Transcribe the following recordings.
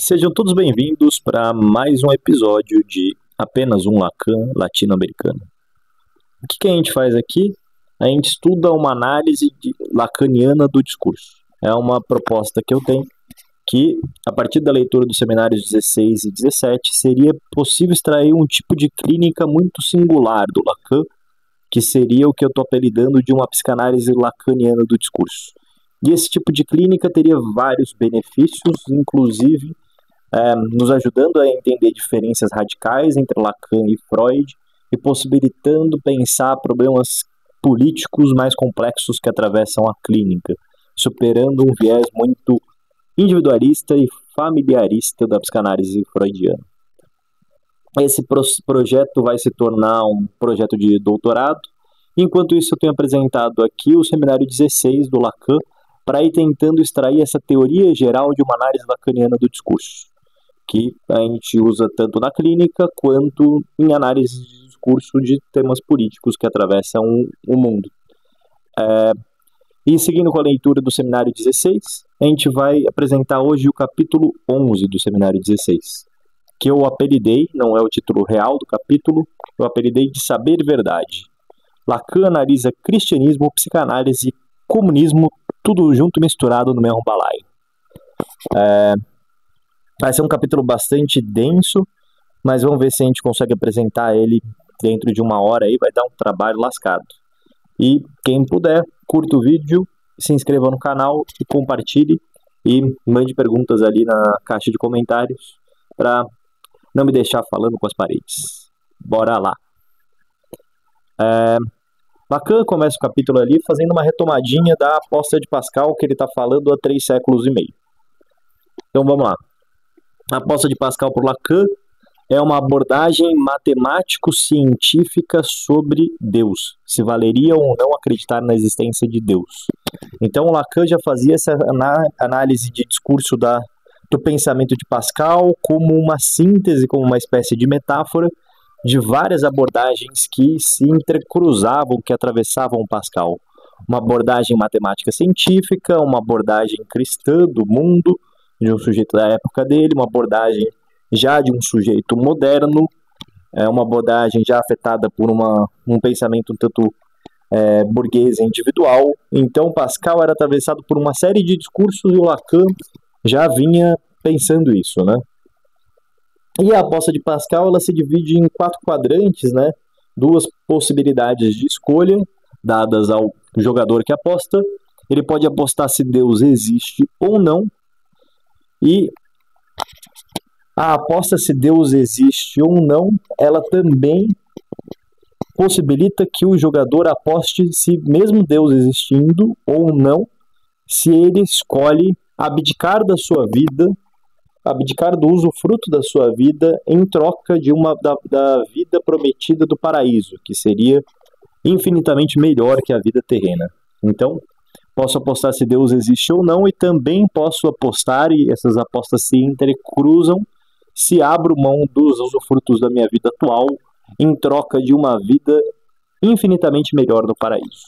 Sejam todos bem-vindos para mais um episódio de Apenas um Lacan Latino-Americano. O que a gente faz aqui? A gente estuda uma análise lacaniana do discurso. É uma proposta que eu tenho que, a partir da leitura dos seminários 16 e 17, seria possível extrair um tipo de clínica muito singular do Lacan, que seria o que eu estou apelidando de uma psicanálise lacaniana do discurso. E esse tipo de clínica teria vários benefícios, inclusive nos ajudando a entender diferenças radicais entre Lacan e Freud e possibilitando pensar problemas políticos mais complexos que atravessam a clínica, superando um viés muito individualista e familiarista da psicanálise freudiana. Esse projeto vai se tornar um projeto de doutorado. Enquanto isso, eu tenho apresentado aqui o seminário 16 do Lacan para ir tentando extrair essa teoria geral de uma análise lacaniana do discurso, que a gente usa tanto na clínica quanto em análise de discurso de temas políticos que atravessam o mundo. E seguindo com a leitura do seminário 16, a gente vai apresentar hoje o capítulo 11 do seminário 16, que eu apelidei, não é o título real do capítulo, eu apelidei de Saber Verdade. Lacan analisa cristianismo, psicanálise e comunismo, tudo junto e misturado no mesmo balaio. Vai ser um capítulo bastante denso, mas vamos ver se a gente consegue apresentar ele dentro de uma hora aí, vai dar um trabalho lascado. E quem puder, curta o vídeo, se inscreva no canal e compartilhe e mande perguntas ali na caixa de comentários para não me deixar falando com as paredes. Bora lá! Lacan começa o capítulo ali fazendo uma retomadinha da aposta de Pascal que ele está falando há 3 séculos e meio. Então vamos lá. A aposta de Pascal por Lacan é uma abordagem matemático-científica sobre Deus, se valeria ou não acreditar na existência de Deus. Então Lacan já fazia essa análise de discurso do pensamento de Pascal como uma síntese, como uma espécie de metáfora de várias abordagens que se entrecruzavam, que atravessavam Pascal. Uma abordagem matemática científica, uma abordagem cristã do mundo, de um sujeito da época dele, uma abordagem já de um sujeito moderno, uma abordagem já afetada por um pensamento um tanto burguês e individual. Então Pascal era atravessado por uma série de discursos e o Lacan já vinha pensando isso, né? E a aposta de Pascal ela se divide em 4 quadrantes, né? 2 possibilidades de escolha dadas ao jogador que aposta. Ele pode apostar se Deus existe ou não. E a aposta se Deus existe ou não, ela também possibilita que o jogador aposte se mesmo Deus existindo ou não, se ele escolhe abdicar da sua vida, abdicar do usufruto da sua vida em troca de da vida prometida do paraíso, que seria infinitamente melhor que a vida terrena. Então, posso apostar se Deus existe ou não e também posso apostar, e essas apostas se entrecruzam, se abro mão dos usufrutos da minha vida atual em troca de uma vida infinitamente melhor no paraíso.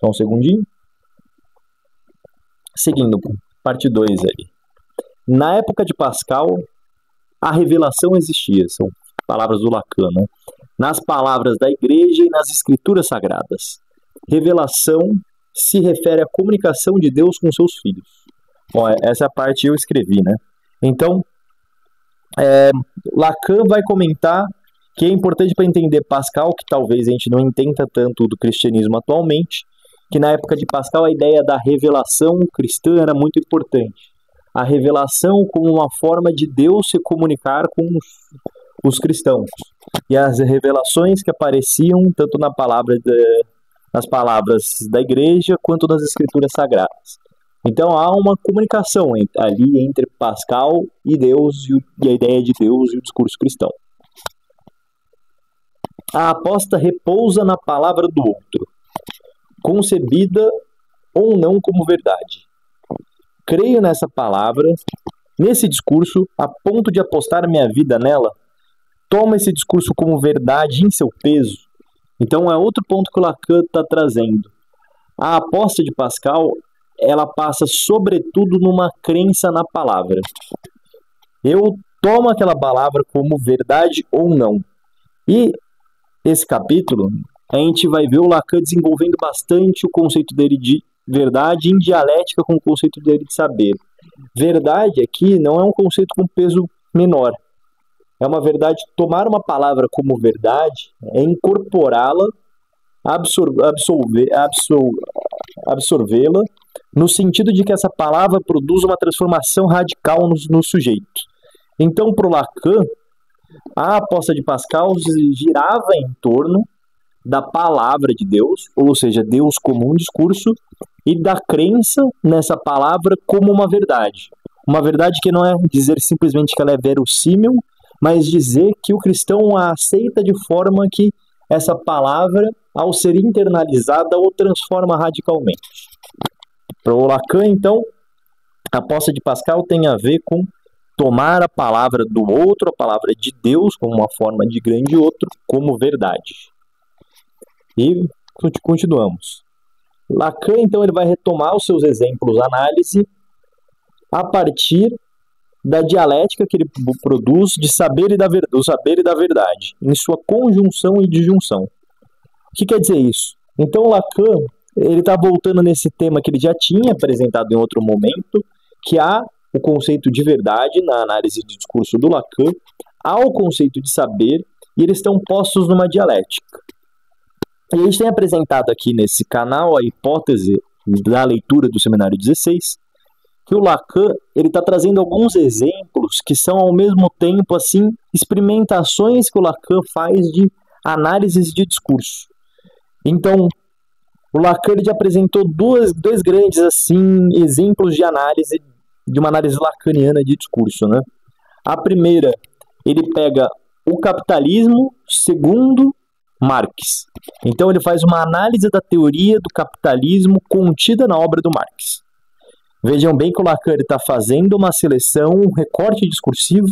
Só um segundinho. Seguindo, parte 2 ali. Na época de Pascal, a revelação existia, são palavras do Lacan, né? Nas palavras da igreja e nas escrituras sagradas. Revelação se refere à comunicação de Deus com seus filhos. Bom, essa parte eu escrevi, né? Então, Lacan vai comentar que é importante para entender Pascal, que talvez a gente não entenda tanto do cristianismo atualmente, que na época de Pascal a ideia da revelação cristã era muito importante. A revelação como uma forma de Deus se comunicar com os cristãos. E as revelações que apareciam tanto nas palavras da igreja quanto nas escrituras sagradas. Então há uma comunicação ali entre Pascal e Deus e a ideia de Deus e o discurso cristão. A aposta repousa na palavra do outro, concebida ou não como verdade. Creio nessa palavra, nesse discurso, a ponto de apostar minha vida nela. Toma esse discurso como verdade em seu peso. Então é outro ponto que o Lacan está trazendo. A aposta de Pascal ela passa sobretudo numa crença na palavra. Eu tomo aquela palavra como verdade ou não. E esse capítulo, a gente vai ver o Lacan desenvolvendo bastante o conceito dele de verdade em dialética com o conceito dele de saber. Verdade aqui não é um conceito com peso menor. É uma verdade, tomar uma palavra como verdade é incorporá-la, absorvê-la, no sentido de que essa palavra produz uma transformação radical no sujeito. Então, para o Lacan, a aposta de Pascal girava em torno da palavra de Deus, ou seja, Deus como um discurso, e da crença nessa palavra como uma verdade. Uma verdade que não é dizer simplesmente que ela é verossímil, mas dizer que o cristão a aceita de forma que essa palavra, ao ser internalizada, o transforma radicalmente. Para o Lacan, então, a aposta de Pascal tem a ver com tomar a palavra do outro, a palavra de Deus, como uma forma de grande outro, como verdade. E continuamos. Lacan, então, ele vai retomar os seus exemplos de análise a partir da dialética que ele produz de saber e do saber e da verdade, em sua conjunção e disjunção. O que quer dizer isso? Então, Lacan, ele está voltando nesse tema que ele já tinha apresentado em outro momento, que há o conceito de verdade na análise de discurso do Lacan, há o conceito de saber, e eles estão postos numa dialética. E a gente tem apresentado aqui nesse canal a hipótese da leitura do Seminário 16, que o Lacan ele está trazendo alguns exemplos que são ao mesmo tempo assim experimentações que o Lacan faz de análises de discurso. Então, o Lacan ele já apresentou dois grandes assim exemplos de análise, de uma análise lacaniana de discurso, né? A primeira, ele pega o capitalismo segundo Marx. Então ele faz uma análise da teoria do capitalismo contida na obra do Marx. Vejam bem que o Lacan está fazendo uma seleção, um recorte discursivo,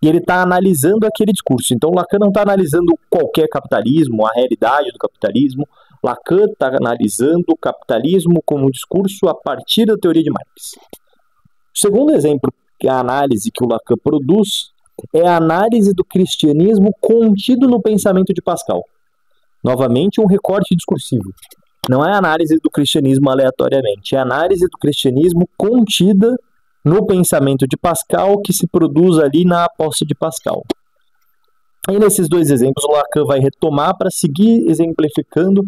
e ele está analisando aquele discurso. Então o Lacan não está analisando qualquer capitalismo, a realidade do capitalismo. Lacan está analisando o capitalismo como um discurso a partir da teoria de Marx. O segundo exemplo, que é a análise que o Lacan produz, é a análise do cristianismo contido no pensamento de Pascal. Novamente, um recorte discursivo. Não é a análise do cristianismo aleatoriamente, é a análise do cristianismo contida no pensamento de Pascal que se produz ali na aposta de Pascal. E nesses dois exemplos, o Lacan vai retomar para seguir exemplificando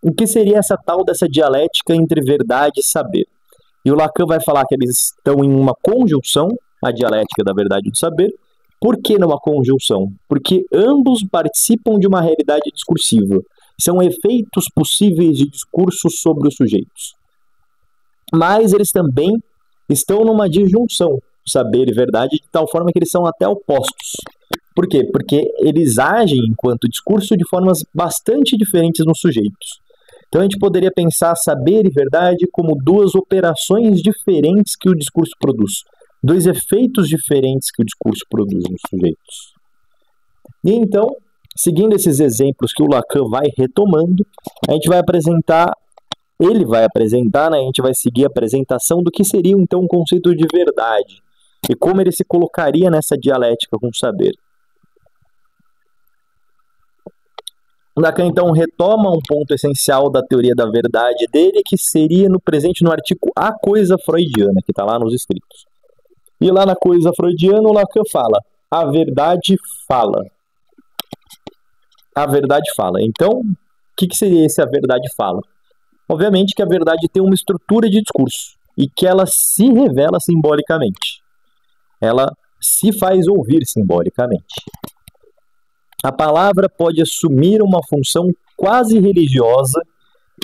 o que seria essa tal dessa dialética entre verdade e saber. E o Lacan vai falar que eles estão em uma conjunção, a dialética da verdade e do saber. Por que numa conjunção? Porque ambos participam de uma realidade discursiva. São efeitos possíveis de discurso sobre os sujeitos. Mas eles também estão numa disjunção, saber e verdade, de tal forma que eles são até opostos. Por quê? Porque eles agem enquanto discurso de formas bastante diferentes nos sujeitos. Então a gente poderia pensar saber e verdade como duas operações diferentes que o discurso produz. Dois efeitos diferentes que o discurso produz nos sujeitos. E então, seguindo esses exemplos que o Lacan vai retomando, a gente vai apresentar, né, a gente vai seguir a apresentação do que seria então um conceito de verdade e como ele se colocaria nessa dialética com o saber. Lacan então retoma um ponto essencial da teoria da verdade dele, que seria presente no artigo A Coisa Freudiana, que está lá nos escritos. E lá na Coisa Freudiana, o Lacan fala, a verdade fala. A verdade fala. Então, o que seria esse a verdade fala? Obviamente que a verdade tem uma estrutura de discurso e que ela se revela simbolicamente. Ela se faz ouvir simbolicamente. A palavra pode assumir uma função quase religiosa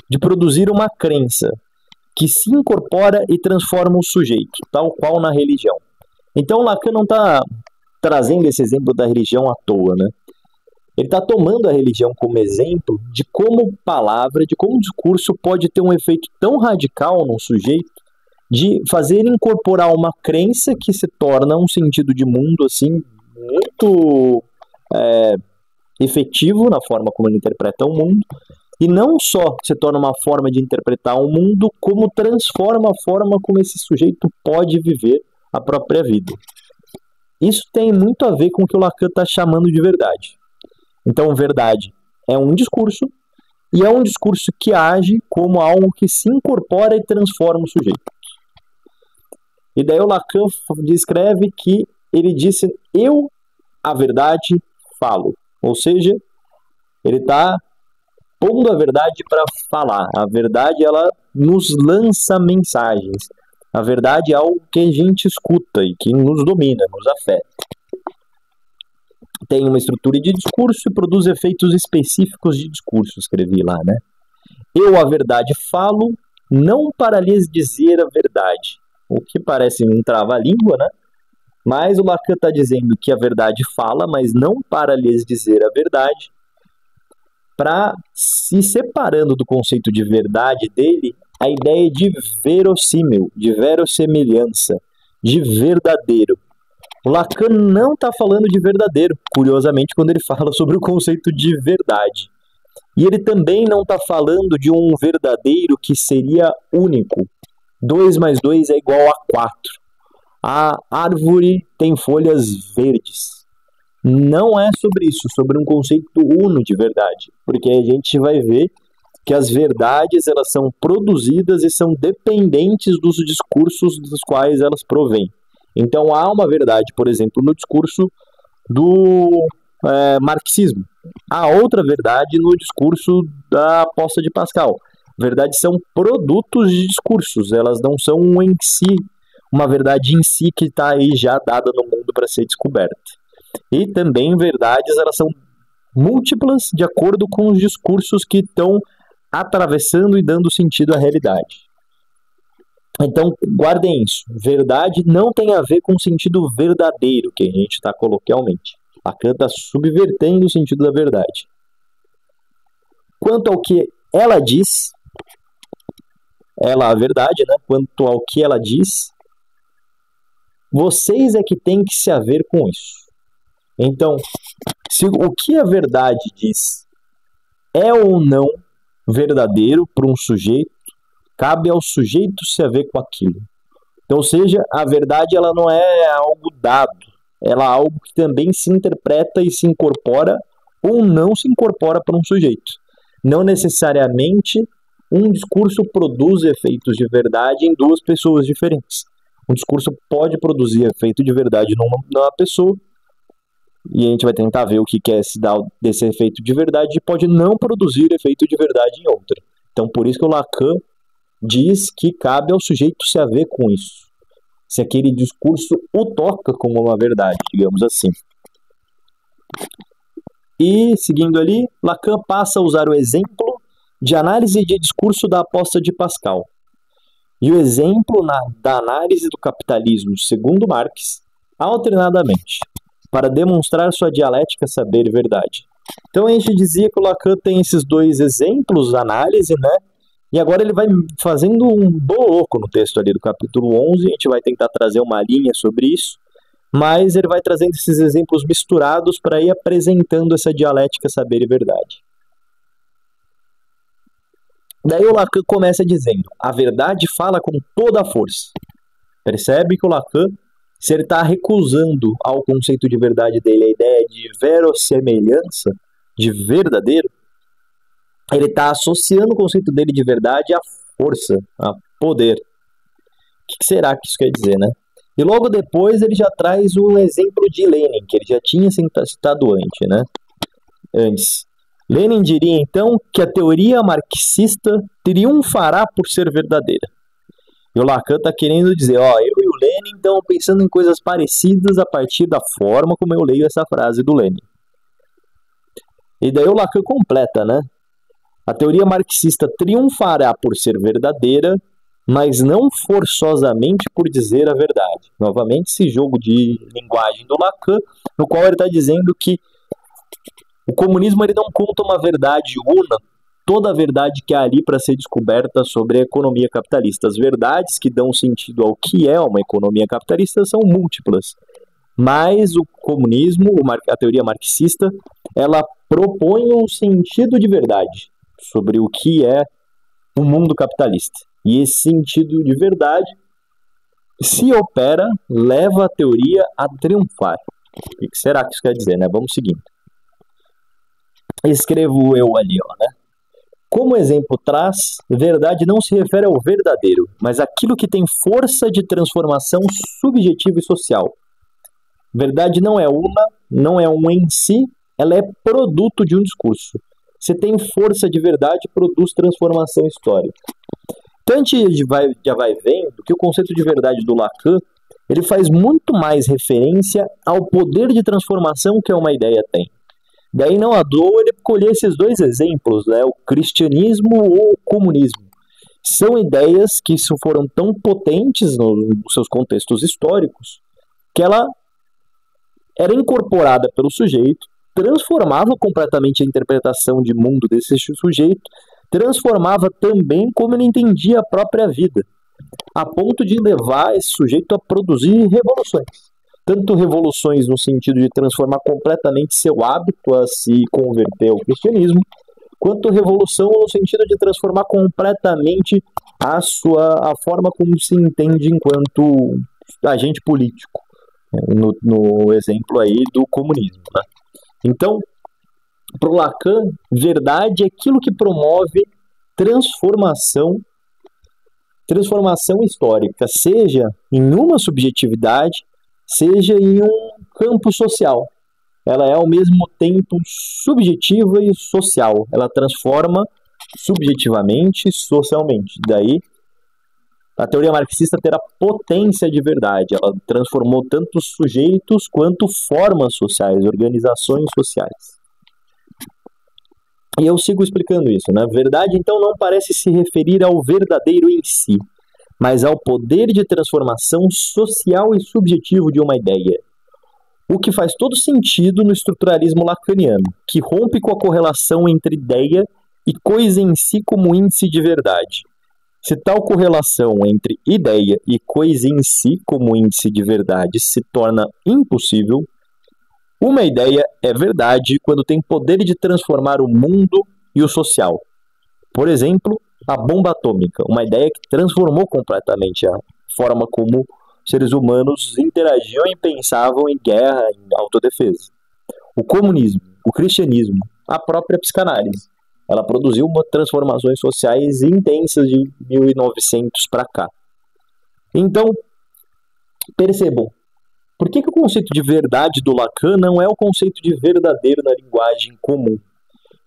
de produzir uma crença que se incorpora e transforma o sujeito, tal qual na religião. Então Lacan não está trazendo esse exemplo da religião à toa, né? Ele está tomando a religião como exemplo de como palavra, de como o discurso pode ter um efeito tão radical no sujeito de fazer ele incorporar uma crença que se torna um sentido de mundo assim muito efetivo na forma como ele interpreta o mundo E não só se torna uma forma de interpretar o mundo, como transforma a forma como esse sujeito pode viver a própria vida. Isso tem muito a ver com o que o Lacan está chamando de verdade. Então, verdade é um discurso, e é um discurso que age como algo que se incorpora e transforma o sujeito. E daí o Lacan descreve que ele disse, eu, a verdade, falo. Ou seja, ele está pondo a verdade para falar. A verdade, ela nos lança mensagens. A verdade é algo que a gente escuta e que nos domina, nos afeta. Tem uma estrutura de discurso e produz efeitos específicos de discurso, escrevi lá, né? Eu, a verdade, falo, não para lhes dizer a verdade. O que parece um trava-língua, né? Mas o Lacan está dizendo que a verdade fala, mas não para lhes dizer a verdade, para se separando do conceito de verdade dele, a ideia de verossímil, de verossemelhança, de verdadeiro. O Lacan não está falando de verdadeiro, curiosamente, quando ele fala sobre o conceito de verdade. E ele também não está falando de um verdadeiro que seria único. 2 mais 2 é igual a 4. A árvore tem folhas verdes. Não é sobre isso, sobre um conceito uno de verdade. Porque a gente vai ver que as verdades elas são produzidas e são dependentes dos discursos dos quais elas provêm. Então há uma verdade, por exemplo, no discurso do marxismo. Há outra verdade no discurso da aposta de Pascal. Verdades são produtos de discursos, elas não são em si, uma verdade em si que está aí já dada no mundo para ser descoberta. E também verdades, elas são múltiplas de acordo com os discursos que estão atravessando e dando sentido à realidade. Então, guardem isso. Verdade não tem a ver com o sentido verdadeiro, que a gente está coloquialmente. Lacan está subvertendo o sentido da verdade. Quanto ao que ela diz, ela a verdade, né? Quanto ao que ela diz, vocês é que têm que se haver com isso. Então, se o que a verdade diz é ou não verdadeiro para um sujeito, cabe ao sujeito se haver com aquilo. Então, ou seja, a verdade ela não é algo dado, ela é algo que também se interpreta e se incorpora ou não se incorpora para um sujeito. Não necessariamente um discurso produz efeitos de verdade em duas pessoas diferentes. Um discurso pode produzir efeito de verdade numa pessoa, e a gente vai tentar ver o que quer se dar desse efeito de verdade, e pode não produzir efeito de verdade em outra. Então, por isso que o Lacan diz que cabe ao sujeito se haver com isso. Se aquele discurso o toca como uma verdade, digamos assim. E, seguindo ali, Lacan passa a usar o exemplo de análise de discurso da aposta de Pascal. E o exemplo da análise do capitalismo, segundo Marx, alternadamente, para demonstrar sua dialética saber e verdade. Então a gente dizia que o Lacan tem esses dois exemplos, análise, né? E agora ele vai fazendo um boloco no texto ali do capítulo 11, a gente vai tentar trazer uma linha sobre isso, mas ele vai trazendo esses exemplos misturados para ir apresentando essa dialética saber e verdade. Daí o Lacan começa dizendo, a verdade fala com toda a força. Percebe que o Lacan, se ele está recusando ao conceito de verdade dele a ideia de verossemelhança, de verdadeiro, ele está associando o conceito dele de verdade à força, a poder. O que será que isso quer dizer, né? E logo depois ele já traz um exemplo de Lenin, que ele já tinha citado antes. Lenin diria então que a teoria marxista triunfará por ser verdadeira. E o Lacan está querendo dizer, eu e o Lenin estamos pensando em coisas parecidas a partir da forma como eu leio essa frase do Lenin. E daí o Lacan completa, né? A teoria marxista triunfará por ser verdadeira, mas não forçosamente por dizer a verdade. Novamente, esse jogo de linguagem do Lacan, no qual ele está dizendo que o comunismo ele não conta uma verdade una, toda a verdade que há ali para ser descoberta sobre a economia capitalista. As verdades que dão sentido ao que é uma economia capitalista são múltiplas. Mas o comunismo, a teoria marxista, ela propõe um sentido de verdade. sobre o que é o mundo capitalista. E esse sentido de verdade, se opera, leva a teoria a triunfar. O que será que isso quer dizer, né? Vamos seguindo. Escrevo eu ali, ó, né? Como exemplo traz, verdade não se refere ao verdadeiro, mas àquilo que tem força de transformação subjetiva e social. Verdade não é um em si, ela é produto de um discurso. Se tem força de verdade, produz transformação histórica. Então a gente já vai vendo que o conceito de verdade do Lacan, ele faz muito mais referência ao poder de transformação que uma ideia tem. Daí não à toa ele escolheu esses dois exemplos, né, o cristianismo ou o comunismo. São ideias que foram tão potentes nos seus contextos históricos que ela era incorporada pelo sujeito, transformava completamente a interpretação de mundo desse sujeito, transformava também como ele entendia a própria vida, a ponto de levar esse sujeito a produzir revoluções. Tanto revoluções no sentido de transformar completamente seu hábito a se converter ao cristianismo, quanto revolução no sentido de transformar completamente a forma como se entende enquanto agente político, no exemplo aí do comunismo, né? Então, para o Lacan, verdade é aquilo que promove transformação histórica, seja em uma subjetividade, seja em um campo social. Ela é ao mesmo tempo subjetiva e social. Ela transforma subjetivamente e socialmente. Daí, a teoria marxista terá potência de verdade. Ela transformou tanto sujeitos quanto formas sociais, organizações sociais. E eu sigo explicando isso, né? Verdade, então, não parece se referir ao verdadeiro em si, mas ao poder de transformação social e subjetivo de uma ideia. O que faz todo sentido no estruturalismo lacaniano, que rompe com a correlação entre ideia e coisa em si como índice de verdade. Se tal correlação entre ideia e coisa em si como índice de verdade se torna impossível, uma ideia é verdade quando tem poder de transformar o mundo e o social. Por exemplo, a bomba atômica, uma ideia que transformou completamente a forma como seres humanos interagiam e pensavam em guerra, em autodefesa. O comunismo, o cristianismo, a própria psicanálise. Ela produziu transformações sociais intensas de 1900 para cá. Então, percebam, por que o conceito de verdade do Lacan não é o conceito de verdadeiro na linguagem comum?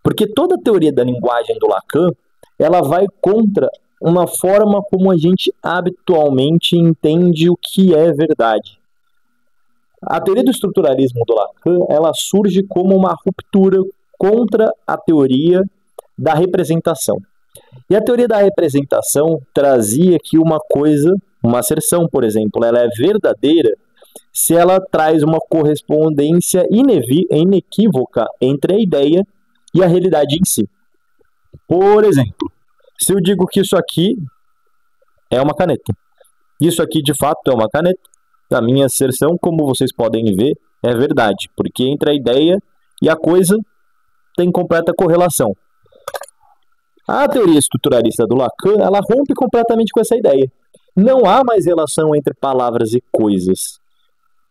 Porque toda a teoria da linguagem do Lacan, ela vai contra uma forma como a gente habitualmente entende o que é verdade. A teoria do estruturalismo do Lacan, ela surge como uma ruptura contra a teoria da representação. E a teoria da representação trazia que uma coisa, uma asserção, por exemplo, ela é verdadeira se ela traz uma correspondência inequívoca entre a ideia e a realidade em si. Por exemplo, se eu digo que isso aqui é uma caneta, isso aqui de fato é uma caneta, a minha asserção, como vocês podem ver, é verdade, porque entre a ideia e a coisa tem completa correlação. A teoria estruturalista do Lacan, ela rompe completamente com essa ideia. Não há mais relação entre palavras e coisas,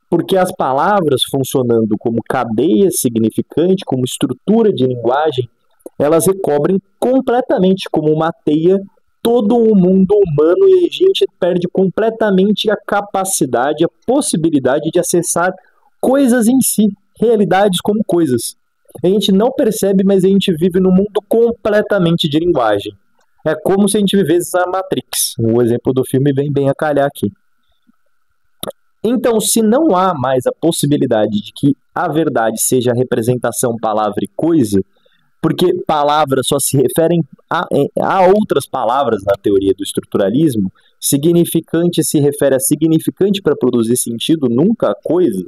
porque as palavras funcionando como cadeia significante, como estrutura de linguagem, elas recobrem completamente como uma teia todo o mundo humano e a gente perde completamente a capacidade, a possibilidade de acessar coisas em si, realidades como coisas. A gente não percebe, mas a gente vive num mundo completamente de linguagem. É como se a gente vivesse a Matrix. O exemplo do filme vem bem a calhar aqui. Então, se não há mais a possibilidade de que a verdade seja a representação palavra e coisa, porque palavras só se referem a outras palavras na teoria do estruturalismo, significante se refere a significante para produzir sentido, nunca a coisa.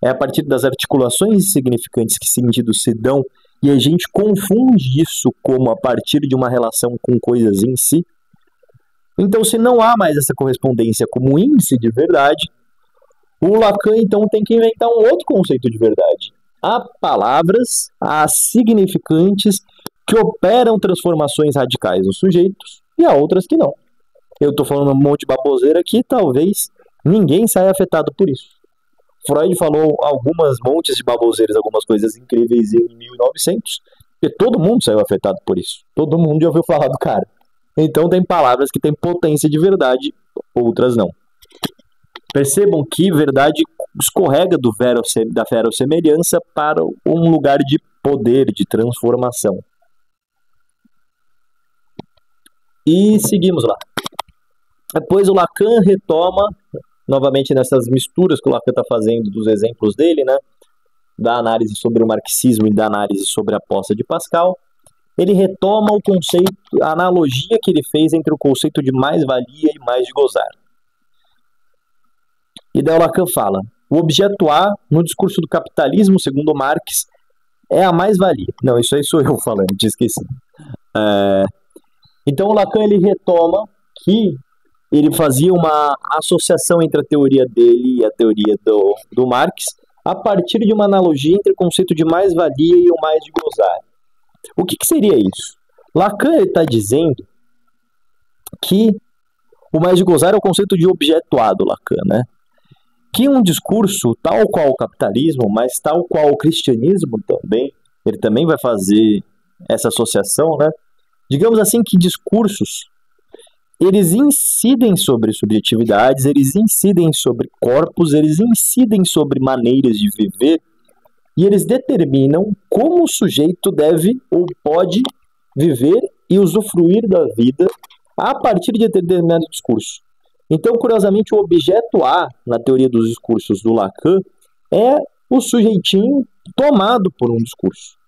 É a partir das articulações significantes que sentidos se dão, e a gente confunde isso como a partir de uma relação com coisas em si. Então, se não há mais essa correspondência como índice de verdade, o Lacan, então, tem que inventar um outro conceito de verdade. Há palavras, há significantes que operam transformações radicais nos sujeitos e há outras que não. Eu estou falando um monte de baboseira aqui, talvez ninguém saia afetado por isso. Freud falou algumas montes de baboseiras, algumas coisas incríveis em 1900, e todo mundo saiu afetado por isso. Todo mundo já ouviu falar do cara. Então tem palavras que têm potência de verdade, outras não. Percebam que verdade escorrega da verossemelhança para um lugar de poder, de transformação. E seguimos lá. Depois o Lacan retoma, novamente nessas misturas que o Lacan está fazendo dos exemplos dele, né, da análise sobre o marxismo e da análise sobre a posse de Pascal, ele retoma o conceito, a analogia que ele fez entre o conceito de mais-valia e mais de gozar. E daí o Lacan fala, o objeto A, no discurso do capitalismo, segundo Marx, é a mais-valia. Não, isso aí sou eu falando, tinha esquecido. Então o Lacan ele retoma que ele fazia uma associação entre a teoria dele e a teoria do Marx a partir de uma analogia entre o conceito de mais-valia e o mais de gozar. O que seria isso? Lacan está dizendo que o mais de gozar é o conceito de objeto A do Lacan, né? Que um discurso tal qual o capitalismo, mas tal qual o cristianismo também, ele também vai fazer essa associação, né? Digamos assim que discursos, eles incidem sobre subjetividades, eles incidem sobre corpos, eles incidem sobre maneiras de viver e eles determinam como o sujeito deve ou pode viver e usufruir da vida a partir de determinado discurso. Então, curiosamente, o objeto A, na teoria dos discursos do Lacan, é o sujeitinho tomado por um discurso.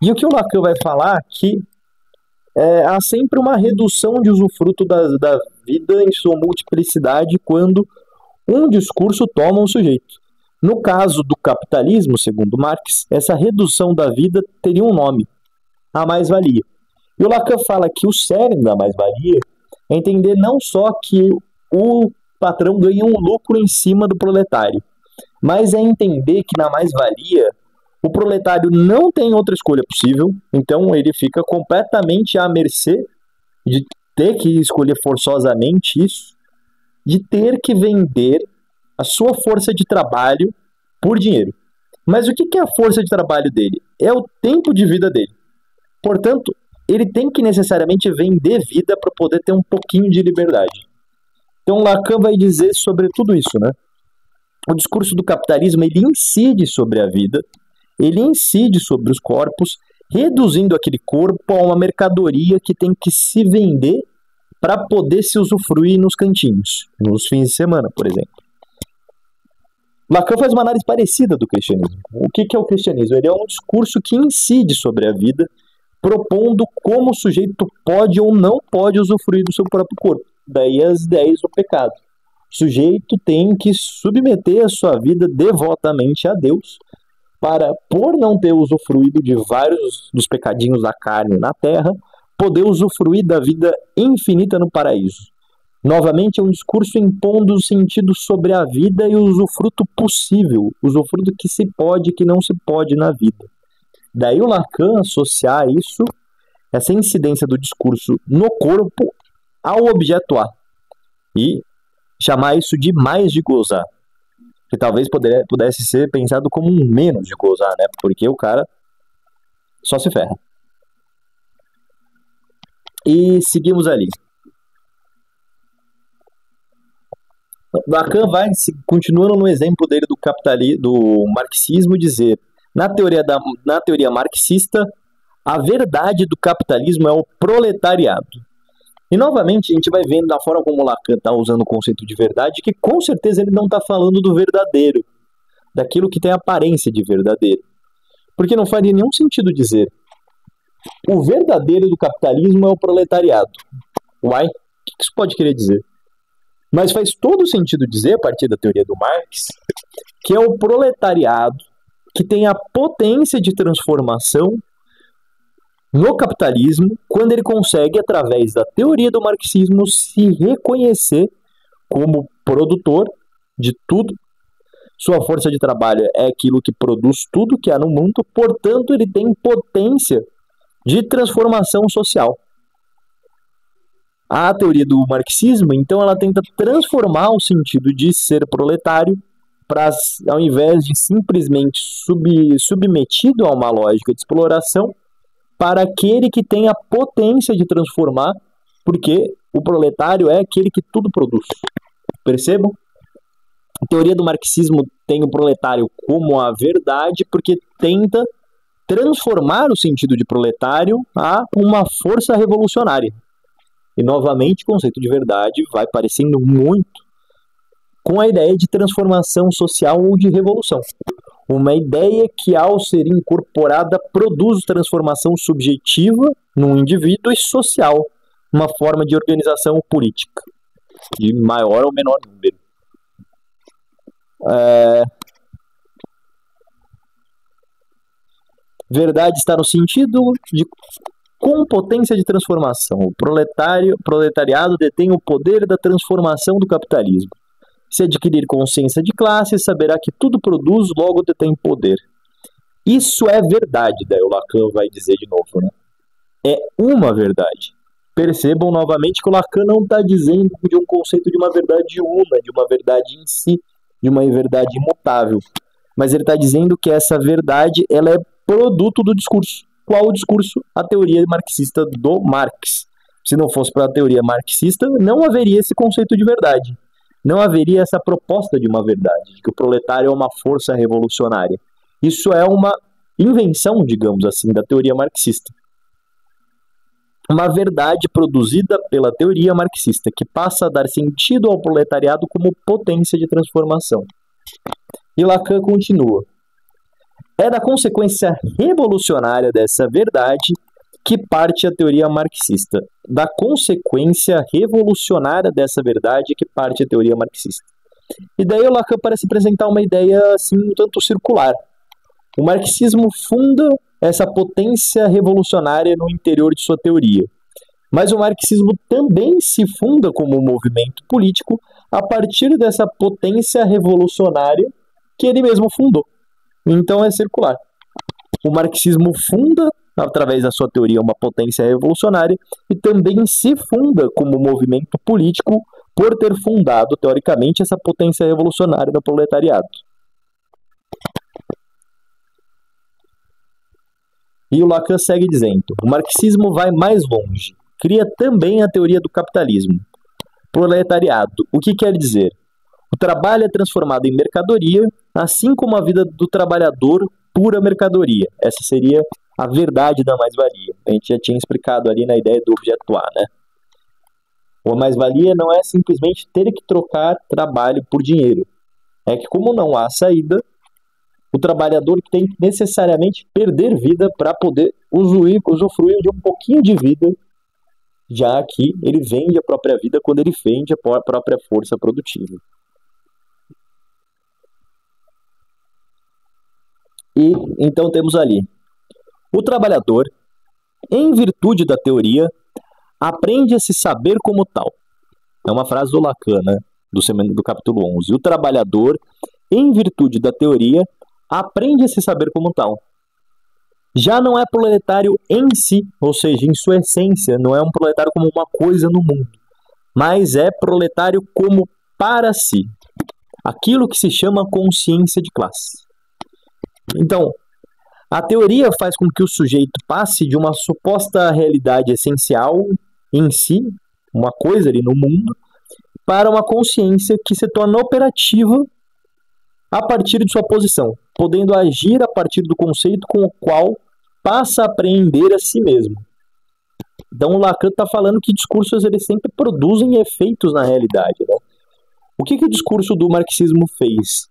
E o que o Lacan vai falar que há sempre uma redução de usufruto da vida em sua multiplicidade quando um discurso toma um sujeito. No caso do capitalismo, segundo Marx, essa redução da vida teria um nome, a mais-valia. E o Lacan fala que o cerne da mais-valia é entender não só que o patrão ganha um lucro em cima do proletário, mas é entender que na mais-valia o proletário não tem outra escolha possível, então ele fica completamente à mercê de ter que escolher forçosamente isso, de ter que vender a sua força de trabalho por dinheiro. Mas o que é a força de trabalho dele? É o tempo de vida dele. Portanto, ele tem que necessariamente vender vida para poder ter um pouquinho de liberdade. Então Lacan vai dizer sobre tudo isso, né? O discurso do capitalismo, ele incide sobre a vida, ele incide sobre os corpos, reduzindo aquele corpo a uma mercadoria que tem que se vender para poder se usufruir nos cantinhos, nos fins de semana, por exemplo. Lacan faz uma análise parecida do cristianismo. O que é o cristianismo? Ele é um discurso que incide sobre a vida, propondo como o sujeito pode ou não pode usufruir do seu próprio corpo. Daí as ideias do pecado. O sujeito tem que submeter a sua vida devotamente a Deus para, por não ter usufruído de vários dos pecadinhos da carne na terra, poder usufruir da vida infinita no paraíso. Novamente, é um discurso impondo o sentido sobre a vida e o usufruto possível, o usufruto que se pode e que não se pode na vida. Daí o Lacan associar isso, essa incidência do discurso no corpo, ao objeto A. E chamar isso de mais de gozar. Que talvez pudesse ser pensado como um menos de gozar, né? Porque o cara só se ferra. E seguimos ali. Lacan vai, continuando no exemplo dele do marxismo, dizer, na teoria marxista, a verdade do capitalismo é o proletariado. E novamente a gente vai vendo da forma como Lacan está usando o conceito de verdade, que com certeza ele não está falando do verdadeiro, daquilo que tem aparência de verdadeiro. Porque não faria nenhum sentido dizer o verdadeiro do capitalismo é o proletariado. Uai, o que isso pode querer dizer? Mas faz todo sentido dizer, a partir da teoria do Marx, que é o proletariado que tem a potência de transformação no capitalismo, quando ele consegue, através da teoria do marxismo, se reconhecer como produtor de tudo. Sua força de trabalho é aquilo que produz tudo que há no mundo, portanto, ele tem potência de transformação social. A teoria do marxismo, então, ela tenta transformar o sentido de ser proletário para, ao invés de simplesmente submetido a uma lógica de exploração, para aquele que tem a potência de transformar, porque o proletário é aquele que tudo produz. Percebam? A teoria do marxismo tem o proletário como a verdade, porque tenta transformar o sentido de proletário a uma força revolucionária. E, novamente, o conceito de verdade vai parecendo muito com a ideia de transformação social ou de revolução. Uma ideia que, ao ser incorporada, produz transformação subjetiva num indivíduo e social, uma forma de organização política, de maior ou menor número. Verdade está no sentido de com potência de transformação. O proletariado detém o poder da transformação do capitalismo. Se adquirir consciência de classe, saberá que tudo produz, logo detém poder. Isso é verdade, daí o Lacan vai dizer de novo, né? É uma verdade. Percebam novamente que o Lacan não está dizendo de um conceito de uma verdade una, de uma verdade em si, de uma verdade imutável. Mas ele está dizendo que essa verdade ela é produto do discurso. Qual o discurso? A teoria marxista do Marx. Se não fosse para a teoria marxista, não haveria esse conceito de verdade. Não haveria essa proposta de uma verdade, de que o proletário é uma força revolucionária. Isso é uma invenção, digamos assim, da teoria marxista. Uma verdade produzida pela teoria marxista, que passa a dar sentido ao proletariado como potência de transformação. E Lacan continua. É da consequência revolucionária dessa verdade que parte a teoria marxista. Da consequência revolucionária dessa verdade que parte a teoria marxista. E daí o Lacan parece apresentar uma ideia assim, um tanto circular. O marxismo funda essa potência revolucionária no interior de sua teoria. Mas o marxismo também se funda como um movimento político a partir dessa potência revolucionária que ele mesmo fundou. Então é circular. O marxismo funda, através da sua teoria, uma potência revolucionária e também se funda como movimento político por ter fundado, teoricamente, essa potência revolucionária do proletariado. E o Lacan segue dizendo, o marxismo vai mais longe, cria também a teoria do capitalismo. Proletariado, o que quer dizer? O trabalho é transformado em mercadoria, assim como a vida do trabalhador, pura mercadoria. Essa seria a verdade da mais-valia. A gente já tinha explicado ali na ideia do objeto A, né? A mais-valia não é simplesmente ter que trocar trabalho por dinheiro. É que como não há saída, o trabalhador tem que necessariamente perder vida para poder usufruir de um pouquinho de vida, já que ele vende a própria vida quando ele vende a própria força produtiva. E então temos ali, o trabalhador, em virtude da teoria, aprende a se saber como tal. É uma frase do Lacan, né? do capítulo 11. O trabalhador, em virtude da teoria, aprende a se saber como tal. Já não é proletário em si, ou seja, em sua essência, não é um proletário como uma coisa no mundo, mas é proletário como para si. Aquilo que se chama consciência de classe. Então, a teoria faz com que o sujeito passe de uma suposta realidade essencial em si, uma coisa ali no mundo, para uma consciência que se torna operativa a partir de sua posição, podendo agir a partir do conceito com o qual passa a apreender a si mesmo. Então o Lacan está falando que discursos eles sempre produzem efeitos na realidade. Né? O que o discurso do marxismo fez?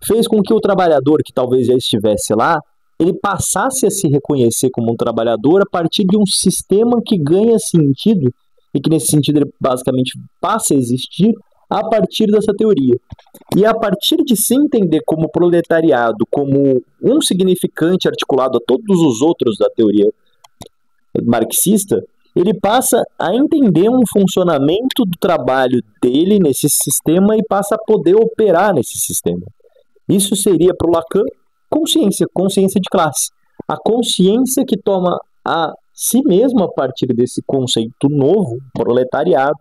Fez com que o trabalhador, que talvez já estivesse lá, ele passasse a se reconhecer como um trabalhador a partir de um sistema que ganha sentido, e que nesse sentido ele basicamente passa a existir a partir dessa teoria. E a partir de se entender como proletariado, como um significante articulado a todos os outros da teoria marxista, ele passa a entender um funcionamento do trabalho dele nesse sistema e passa a poder operar nesse sistema. Isso seria para o Lacan consciência de classe. A consciência que toma a si mesmo a partir desse conceito novo, proletariado,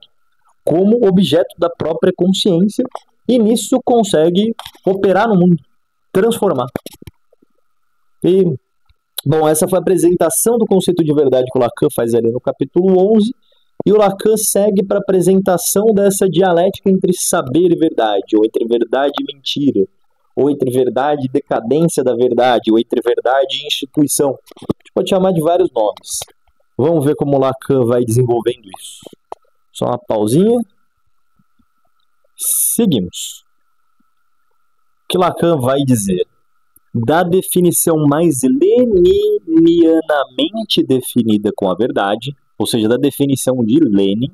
como objeto da própria consciência, e nisso consegue operar no mundo, transformar. E, bom, essa foi a apresentação do conceito de verdade que o Lacan faz ali no capítulo 11, e o Lacan segue para a apresentação dessa dialética entre saber e verdade, ou entre verdade e mentira, ou entre verdade e decadência da verdade, ou entre verdade e instituição. A gente pode chamar de vários nomes. Vamos ver como o Lacan vai desenvolvendo isso. Só uma pausinha. Seguimos. O que Lacan vai dizer? Da definição mais leninianamente definida com a verdade, ou seja, da definição de Lenin,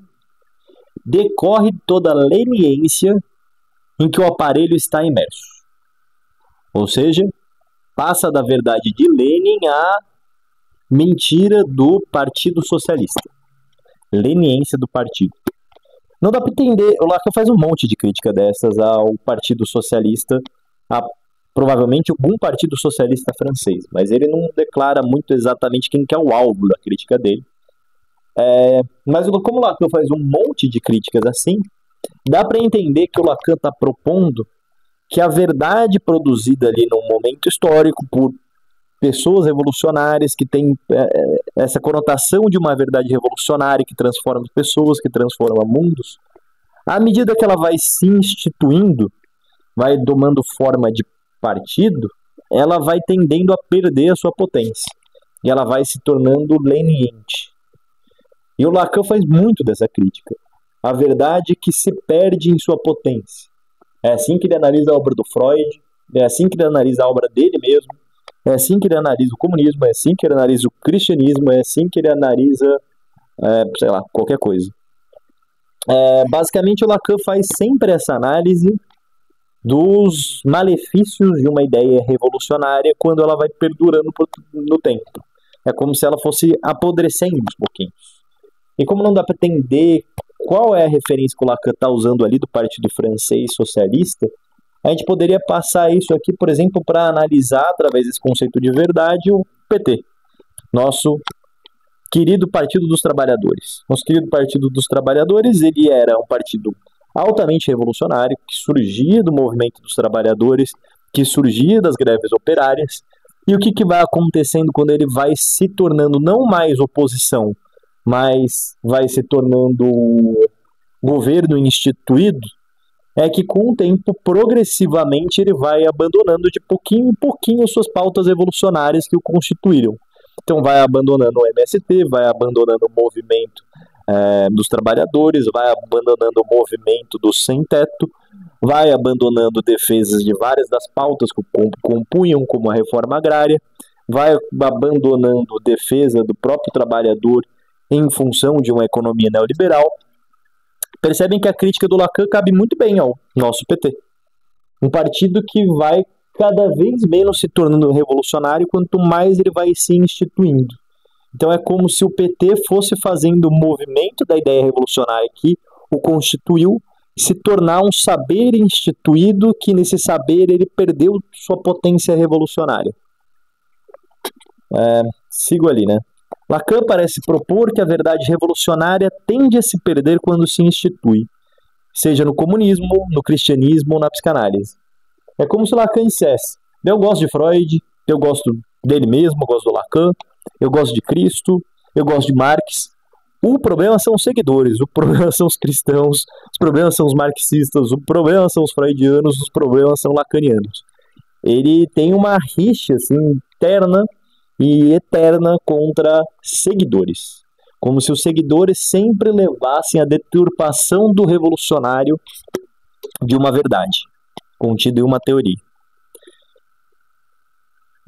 decorre toda a leniência em que o aparelho está imerso. Ou seja, passa da verdade de Lenin à mentira do Partido Socialista. Leniência do partido. Não dá para entender, o Lacan faz um monte de crítica dessas ao Partido Socialista, a provavelmente algum Partido Socialista francês, mas ele não declara muito exatamente quem que é o alvo da crítica dele. Mas como o Lacan faz um monte de críticas assim, dá para entender que o Lacan está propondo que a verdade produzida ali num momento histórico por pessoas revolucionárias que têm essa conotação de uma verdade revolucionária que transforma pessoas, que transforma mundos, à medida que ela vai se instituindo, vai tomando forma de partido, ela vai tendendo a perder a sua potência e ela vai se tornando leniente. E o Lacan faz muito dessa crítica. A verdade que se perde em sua potência. É assim que ele analisa a obra do Freud, é assim que ele analisa a obra dele mesmo, é assim que ele analisa o comunismo, é assim que ele analisa o cristianismo, é assim que ele analisa, sei lá, qualquer coisa. Basicamente, o Lacan faz sempre essa análise dos malefícios de uma ideia revolucionária quando ela vai perdurando no tempo. É como se ela fosse apodrecendo uns pouquinhos. E como não dá para entender qual é a referência que o Lacan está usando ali do Partido Francês Socialista, a gente poderia passar isso aqui, por exemplo, para analisar, através desse conceito de verdade, o PT, nosso querido Partido dos Trabalhadores. Nosso querido Partido dos Trabalhadores, ele era um partido altamente revolucionário, que surgia do movimento dos trabalhadores, que surgia das greves operárias. E o que vai acontecendo quando ele vai se tornando não mais oposição, mas vai se tornando governo instituído, é que com o tempo, progressivamente, ele vai abandonando de pouquinho em pouquinho suas pautas revolucionárias que o constituíram. Então vai abandonando o MST, vai abandonando o movimento dos trabalhadores, vai abandonando o movimento do sem-teto, vai abandonando defesas de várias das pautas que compunham, como a reforma agrária, vai abandonando defesa do próprio trabalhador em função de uma economia neoliberal. Percebem que a crítica do Lacan cabe muito bem ao nosso PT. Um partido que vai cada vez menos se tornando revolucionário quanto mais ele vai se instituindo. Então é como se o PT fosse fazendo o movimento da ideia revolucionária que o constituiu se tornar um saber instituído que nesse saber ele perdeu sua potência revolucionária. Sigo ali, né? Lacan parece propor que a verdade revolucionária tende a se perder quando se institui, seja no comunismo, no cristianismo ou na psicanálise. É como se Lacan dissesse: eu gosto de Freud, eu gosto dele mesmo, eu gosto do Lacan, eu gosto de Cristo, eu gosto de Marx. O problema são os seguidores, o problema são os cristãos, os problemas são os marxistas, o problema são os freudianos, os problemas são lacanianos. Ele tem uma rixa assim, interna e eterna contra seguidores, como se os seguidores sempre levassem a deturpação do revolucionário de uma verdade, contida em uma teoria.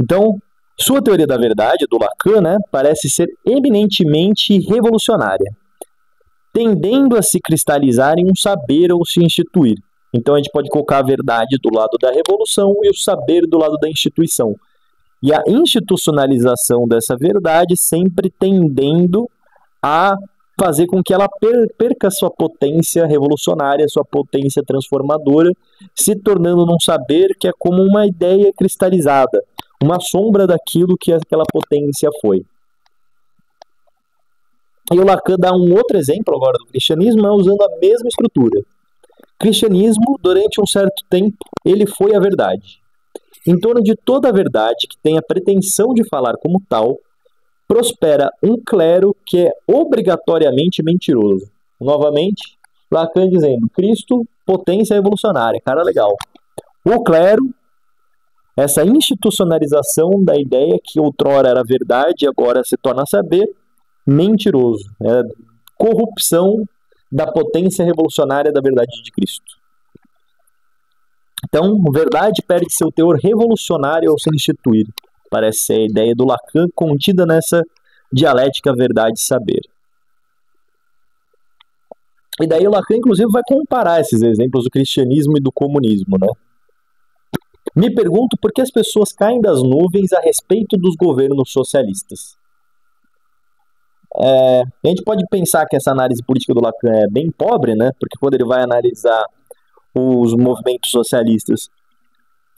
Então, sua teoria da verdade, do Lacan, né, parece ser eminentemente revolucionária, tendendo a se cristalizar em um saber ou se instituir. Então a gente pode colocar a verdade do lado da revolução e o saber do lado da instituição. E a institucionalização dessa verdade sempre tendendo a fazer com que ela perca sua potência revolucionária, sua potência transformadora, se tornando num saber que é como uma ideia cristalizada, uma sombra daquilo que aquela potência foi. E o Lacan dá um outro exemplo agora do cristianismo, usando a mesma estrutura. Cristianismo, durante um certo tempo, ele foi a verdade. Em torno de toda a verdade que tem a pretensão de falar como tal, prospera um clero que é obrigatoriamente mentiroso. Novamente, Lacan dizendo, Cristo, potência revolucionária, cara legal. O clero, essa institucionalização da ideia que outrora era verdade e agora se torna saber, mentiroso. É corrupção da potência revolucionária da verdade de Cristo. Então, verdade perde seu teor revolucionário ao ser instituído. Parece ser a ideia do Lacan contida nessa dialética verdade-saber. E daí o Lacan, inclusive, vai comparar esses exemplos do cristianismo e do comunismo, né? Me pergunto por que as pessoas caem das nuvens a respeito dos governos socialistas. A gente pode pensar que essa análise política do Lacan é bem pobre, né? Porque quando ele vai analisar os movimentos socialistas,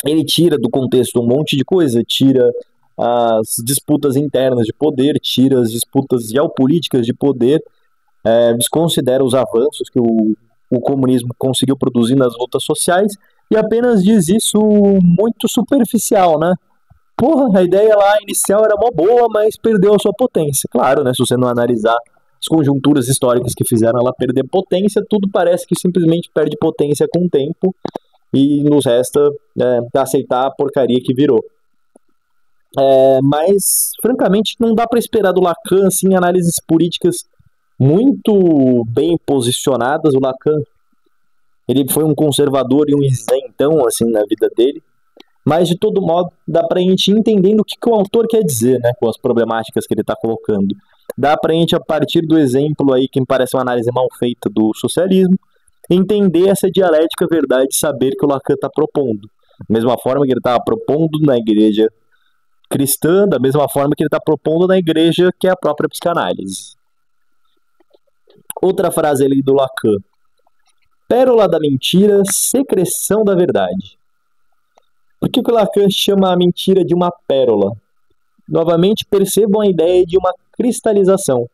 ele tira do contexto um monte de coisa, tira as disputas internas de poder, tira as disputas geopolíticas de poder, desconsidera os avanços que o comunismo conseguiu produzir nas lutas sociais e apenas diz isso muito superficial, né? Porra, a ideia lá inicial era mó boa, mas perdeu a sua potência. Claro, né? Se você não analisar as conjunturas históricas que fizeram ela perder potência, tudo parece que simplesmente perde potência com o tempo e nos resta aceitar a porcaria que virou. Mas, francamente, não dá para esperar do Lacan assim, análises políticas muito bem posicionadas. O Lacan, ele foi um conservador e um isentão assim, na vida dele. Mas, de todo modo, dá pra gente ir entendendo o que o autor quer dizer, né, com as problemáticas que ele está colocando. Dá pra gente, a partir do exemplo aí, que me parece uma análise mal feita do socialismo, entender essa dialética verdade-saber que o Lacan está propondo. Da mesma forma que ele estava propondo na igreja cristã, da mesma forma que ele está propondo na igreja que é a própria psicanálise. Outra frase ali do Lacan. Pérola da mentira, secreção da verdade. Por que o Lacan chama a mentira de uma pérola? Novamente, percebam a ideia de uma cristalização.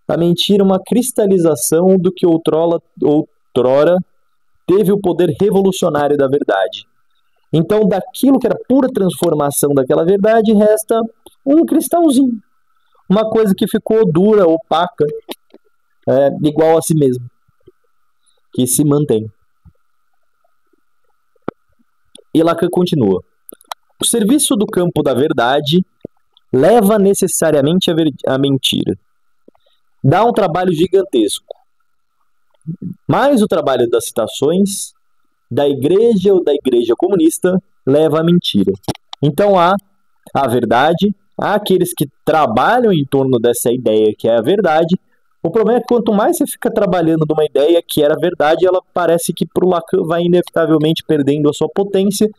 A mentira é uma cristalização do que outrora teve o poder revolucionário da verdade. Então, daquilo que era pura transformação daquela verdade, resta um cristalzinho. Uma coisa que ficou dura, opaca, igual a si mesmo, que se mantém. E Lacan continua. O serviço do campo da verdade leva necessariamente à mentira. Dá um trabalho gigantesco. Mas o trabalho das citações da igreja ou da igreja comunista leva à mentira. Então há a verdade, há aqueles que trabalham em torno dessa ideia que é a verdade. O problema é que quanto mais você fica trabalhando numa ideia que era verdade, ela parece que para o Lacan vai inevitavelmente perdendo a sua potência,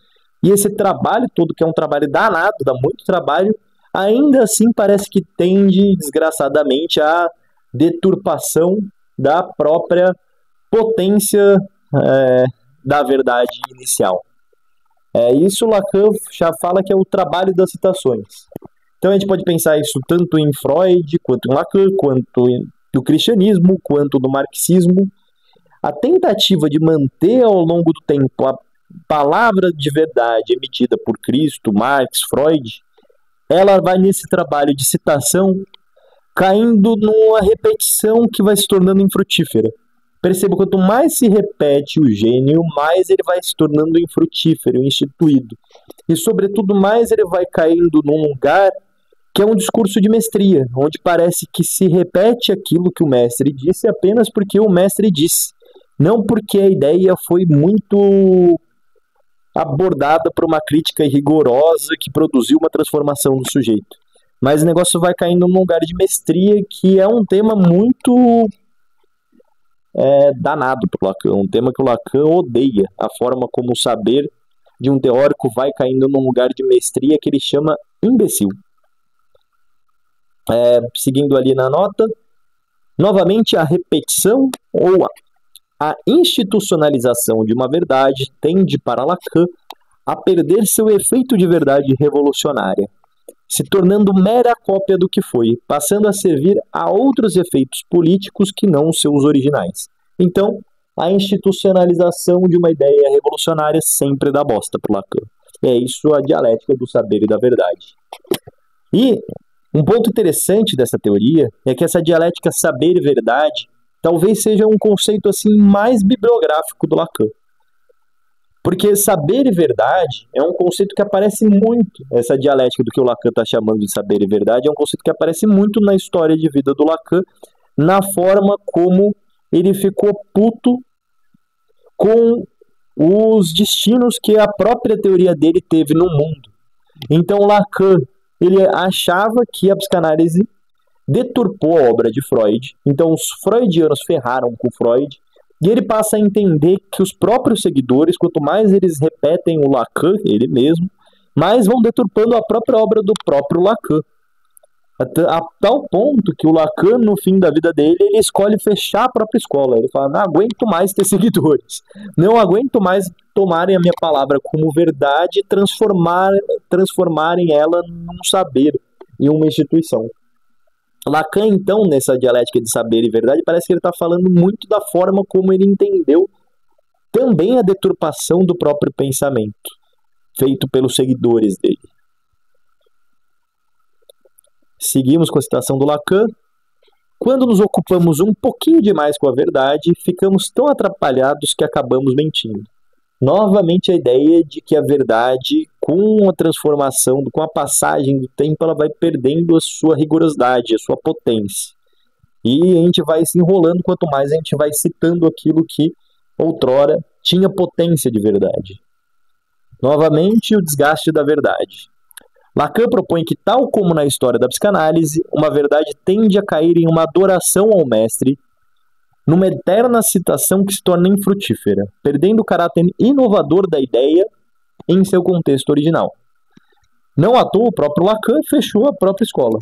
e esse trabalho todo, que é um trabalho danado, dá muito trabalho, ainda assim parece que tende desgraçadamente à deturpação da própria potência da verdade inicial. Isso Lacan já fala que é o trabalho das citações. Então a gente pode pensar isso tanto em Freud, quanto em Lacan, quanto no cristianismo, quanto no marxismo. A tentativa de manter ao longo do tempo a palavra de verdade emitida por Cristo, Marx, Freud, ela vai nesse trabalho de citação caindo numa repetição que vai se tornando infrutífera. Perceba, quanto mais se repete o gênio, mais ele vai se tornando infrutífero, instituído. E, sobretudo, mais ele vai caindo num lugar que é um discurso de mestria, onde parece que se repete aquilo que o mestre disse apenas porque o mestre disse, não porque a ideia foi muito abordada por uma crítica rigorosa que produziu uma transformação do sujeito. Mas o negócio vai caindo num lugar de mestria que é um tema muito danado para o Lacan, um tema que o Lacan odeia, a forma como o saber de um teórico vai caindo num lugar de mestria que ele chama imbecil. Seguindo ali na nota, novamente a repetição ou a institucionalização de uma verdade tende para Lacan a perder seu efeito de verdade revolucionária. se tornando mera cópia do que foi, passando a servir a outros efeitos políticos que não os seus originais. Então, a institucionalização de uma ideia revolucionária sempre dá bosta pro Lacan. É isso a dialética do saber e da verdade. E um ponto interessante dessa teoria é que essa dialética saber e verdade talvez seja um conceito assim mais bibliográfico do Lacan. Porque saber e verdade é um conceito que aparece muito, essa dialética do que o Lacan está chamando de saber e verdade é um conceito que aparece muito na história de vida do Lacan, na forma como ele ficou puto com os destinos que a própria teoria dele teve no mundo. Então Lacan, ele achava que a psicanálise deturpou a obra de Freud, então os freudianos ferraram com Freud, e ele passa a entender que os próprios seguidores, quanto mais eles repetem o Lacan, ele mesmo, mais vão deturpando a própria obra do próprio Lacan. A tal ponto que o Lacan, no fim da vida dele, ele escolhe fechar a própria escola. Ele fala, não aguento mais ter seguidores. Não aguento mais tomarem a minha palavra como verdade e transformarem ela num saber, em uma instituição. Lacan, então, nessa dialética de saber e verdade, parece que ele está falando muito da forma como ele entendeu também a deturpação do próprio pensamento, feito pelos seguidores dele. Seguimos com a citação do Lacan. Quando nos ocupamos um pouquinho demais com a verdade, ficamos tão atrapalhados que acabamos mentindo. Novamente a ideia de que a verdade, com a transformação, com a passagem do tempo, ela vai perdendo a sua rigorosidade, a sua potência. E a gente vai se enrolando quanto mais a gente vai citando aquilo que outrora tinha potência de verdade. Novamente o desgaste da verdade. Lacan propõe que, tal como na história da psicanálise, uma verdade tende a cair em uma adoração ao mestre, numa eterna citação que se torna infrutífera, perdendo o caráter inovador da ideia em seu contexto original. Não à toa, o próprio Lacan fechou a própria escola.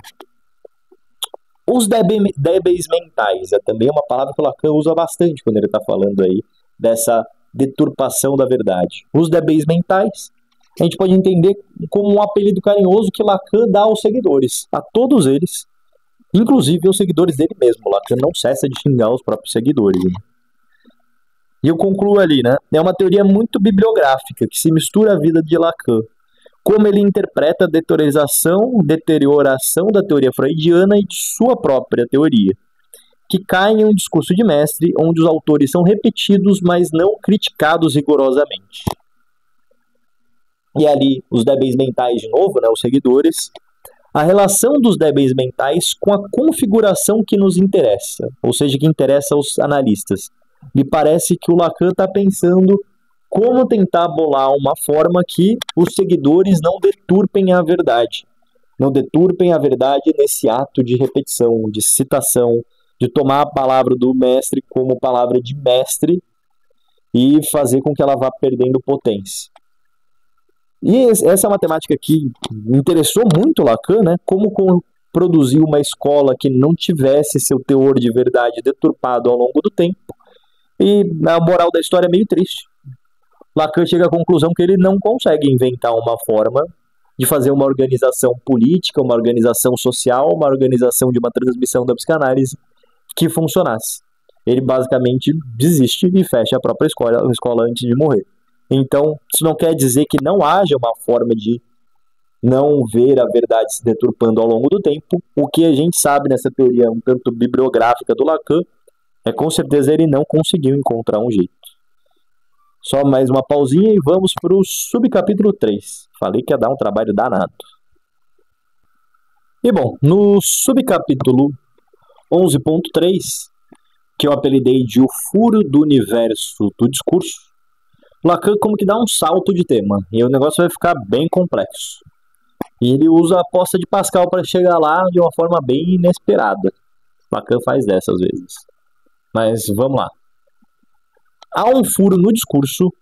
Os débeis mentais é também uma palavra que o Lacan usa bastante quando ele está falando aí dessa deturpação da verdade. Os débeis mentais a gente pode entender como um apelido carinhoso que Lacan dá aos seguidores, a todos eles, inclusive os seguidores dele mesmo. Lacan não cessa de xingar os próprios seguidores. Né? E eu concluo ali, né? É uma teoria muito bibliográfica, que se mistura à vida de Lacan. Como ele interpreta a deterioração da teoria freudiana e de sua própria teoria, que cai em um discurso de mestre, onde os autores são repetidos, mas não criticados rigorosamente. E ali, os débeis mentais de novo, né, os seguidores, a relação dos débeis mentais com a configuração que nos interessa, ou seja, que interessa aos analistas. Me parece que o Lacan está pensando como tentar bolar uma forma que os seguidores não deturpem a verdade. Não deturpem a verdade nesse ato de repetição, de citação, de tomar a palavra do mestre como palavra de mestre e fazer com que ela vá perdendo potência. E essa é uma temática que interessou muito Lacan, né? Como produzir uma escola que não tivesse seu teor de verdade deturpado ao longo do tempo. E a moral da história é meio triste. Lacan chega à conclusão que ele não consegue inventar uma forma de fazer uma organização política, uma organização social, uma organização de uma transmissão da psicanálise que funcionasse. Ele basicamente desiste e fecha a própria escola antes de morrer. Então, isso não quer dizer que não haja uma forma de não ver a verdade se deturpando ao longo do tempo. O que a gente sabe nessa teoria um tanto bibliográfica do Lacan é com certeza ele não conseguiu encontrar um jeito. Só mais uma pausinha e vamos para o subcapítulo 3. Falei que ia dar um trabalho danado. E bom, no subcapítulo 11.3, que eu apelidei de O Furo do Universo do Discurso, Lacan como que dá um salto de tema, e o negócio vai ficar bem complexo. E ele usa a aposta de Pascal para chegar lá de uma forma bem inesperada. Lacan faz dessas vezes. Mas vamos lá. Há um furo no discurso,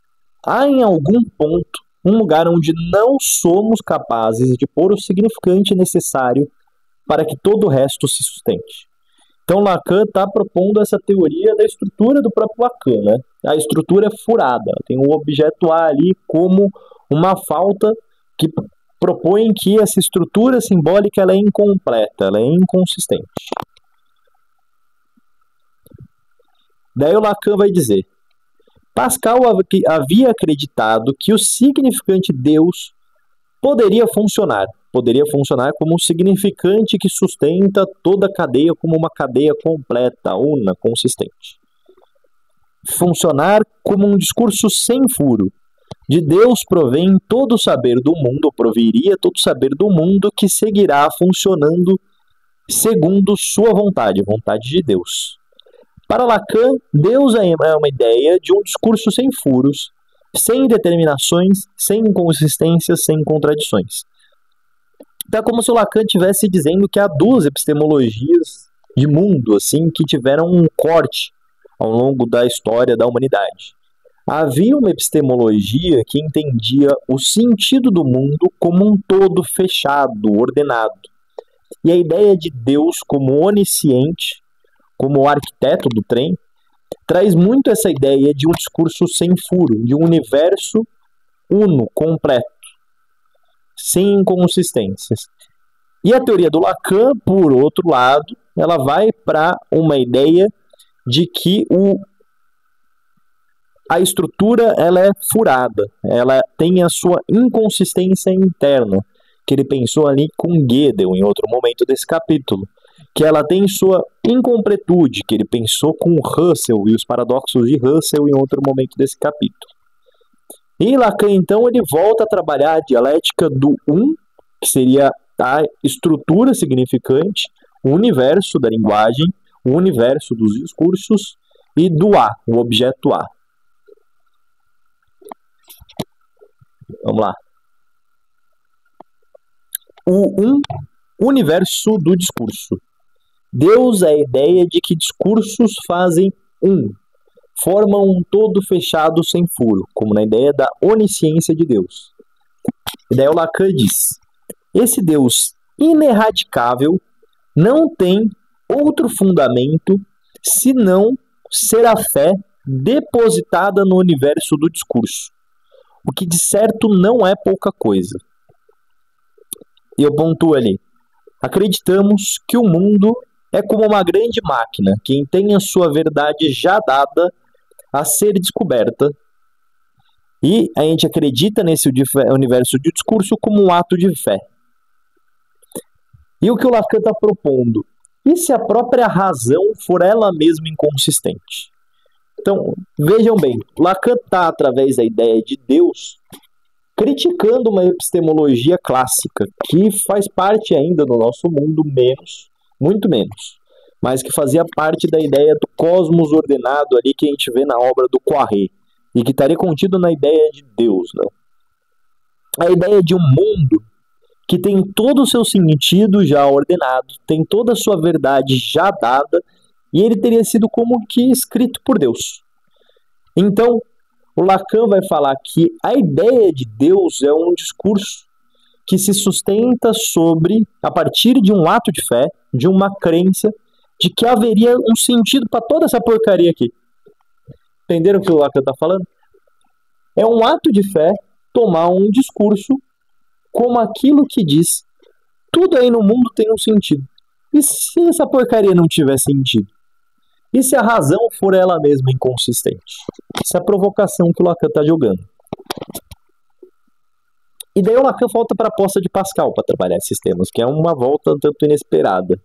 há em algum ponto um lugar onde não somos capazes de pôr o significante necessário para que todo o resto se sustente. Então Lacan está propondo essa teoria da estrutura do próprio Lacan, né? A estrutura é furada, tem um objeto A ali como uma falta que propõem que essa estrutura simbólica ela é incompleta, ela é inconsistente. Daí o Lacan vai dizer: Pascal havia acreditado que o significante Deus poderia funcionar como um significante que sustenta toda a cadeia como uma cadeia completa, una, consistente. Funcionar como um discurso sem furo. De Deus provém todo o saber do mundo, proviria todo o saber do mundo que seguirá funcionando segundo sua vontade, vontade de Deus. Para Lacan, Deus é uma ideia de um discurso sem furos, sem determinações, sem inconsistências, sem contradições. Então é como se o Lacan estivesse dizendo que há duas epistemologias de mundo assim que tiveram um corte ao longo da história da humanidade. Havia uma epistemologia que entendia o sentido do mundo como um todo fechado, ordenado. E a ideia de Deus como onisciente, como o arquiteto do trem, traz muito essa ideia de um discurso sem furo, de um universo uno, completo, sem inconsistências. E a teoria do Lacan, por outro lado, ela vai para uma ideia de que a estrutura ela é furada, ela tem a sua inconsistência interna, que ele pensou ali com Gödel em outro momento desse capítulo, que ela tem sua incompletude, que ele pensou com Russell e os paradoxos de Russell em outro momento desse capítulo. E Lacan, então, ele volta a trabalhar a dialética do que seria a estrutura significante, o universo da linguagem, o universo dos discursos, e do o objeto A. Vamos lá. O universo do discurso. Deus é a ideia de que discursos fazem formam um todo fechado sem furo, como na ideia da onisciência de Deus. E daí o Lacan diz: esse Deus inerradicável não tem outro fundamento senão ser a fé depositada no universo do discurso, o que de certo não é pouca coisa. E eu pontuo ali: acreditamos que o mundo é como uma grande máquina, que tem a sua verdade já dada a ser descoberta, e a gente acredita nesse universo de discurso como um ato de fé. E o que o Lacan está propondo? E se a própria razão for ela mesma inconsistente? Então, vejam bem, Lacan está, através da ideia de Deus, criticando uma epistemologia clássica, que faz parte ainda do nosso mundo muito menos, mas que fazia parte da ideia do cosmos ordenado ali que a gente vê na obra do Poiré, e que estaria contido na ideia de Deus, né? A ideia de um mundo que tem todo o seu sentido já ordenado, tem toda a sua verdade já dada, e ele teria sido como que escrito por Deus. Então, o Lacan vai falar que a ideia de Deus é um discurso que se sustenta a partir de um ato de fé, de uma crença, de que haveria um sentido para toda essa porcaria aqui. Entenderam o que o Lacan está falando? É um ato de fé tomar um discurso como aquilo que diz: tudo aí no mundo tem um sentido. E se essa porcaria não tiver sentido? E se a razão for ela mesma inconsistente? Essa é a provocação que o Lacan está jogando. E daí o Lacan volta para a aposta de Pascal para trabalhar esses temas, que é uma volta um tanto inesperada.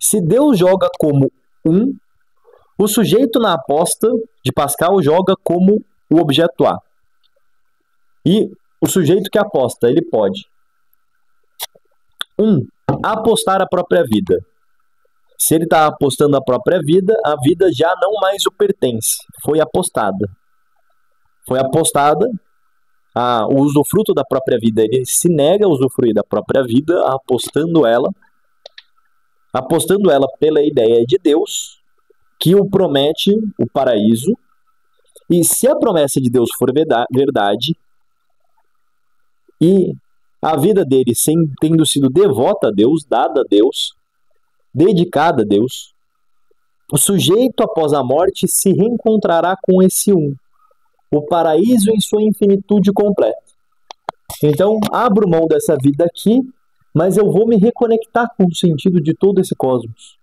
Se Deus joga como o sujeito na aposta de Pascal joga como o objeto A. E o sujeito que aposta, ele pode apostar a própria vida. Se ele está apostando a própria vida, a vida já não mais o pertence. Foi apostada. Foi apostada o usufruto da própria vida. Ele se nega a usufruir da própria vida, apostando ela pela ideia de Deus, que o promete o paraíso. E se a promessa de Deus for verdade, e a vida dele tendo sido devota a Deus, dada a Deus, dedicada a Deus, o sujeito após a morte se reencontrará com esse o paraíso em sua infinitude completa. Então, abro mão dessa vida aqui, mas eu vou me reconectar com o sentido de todo esse cosmos.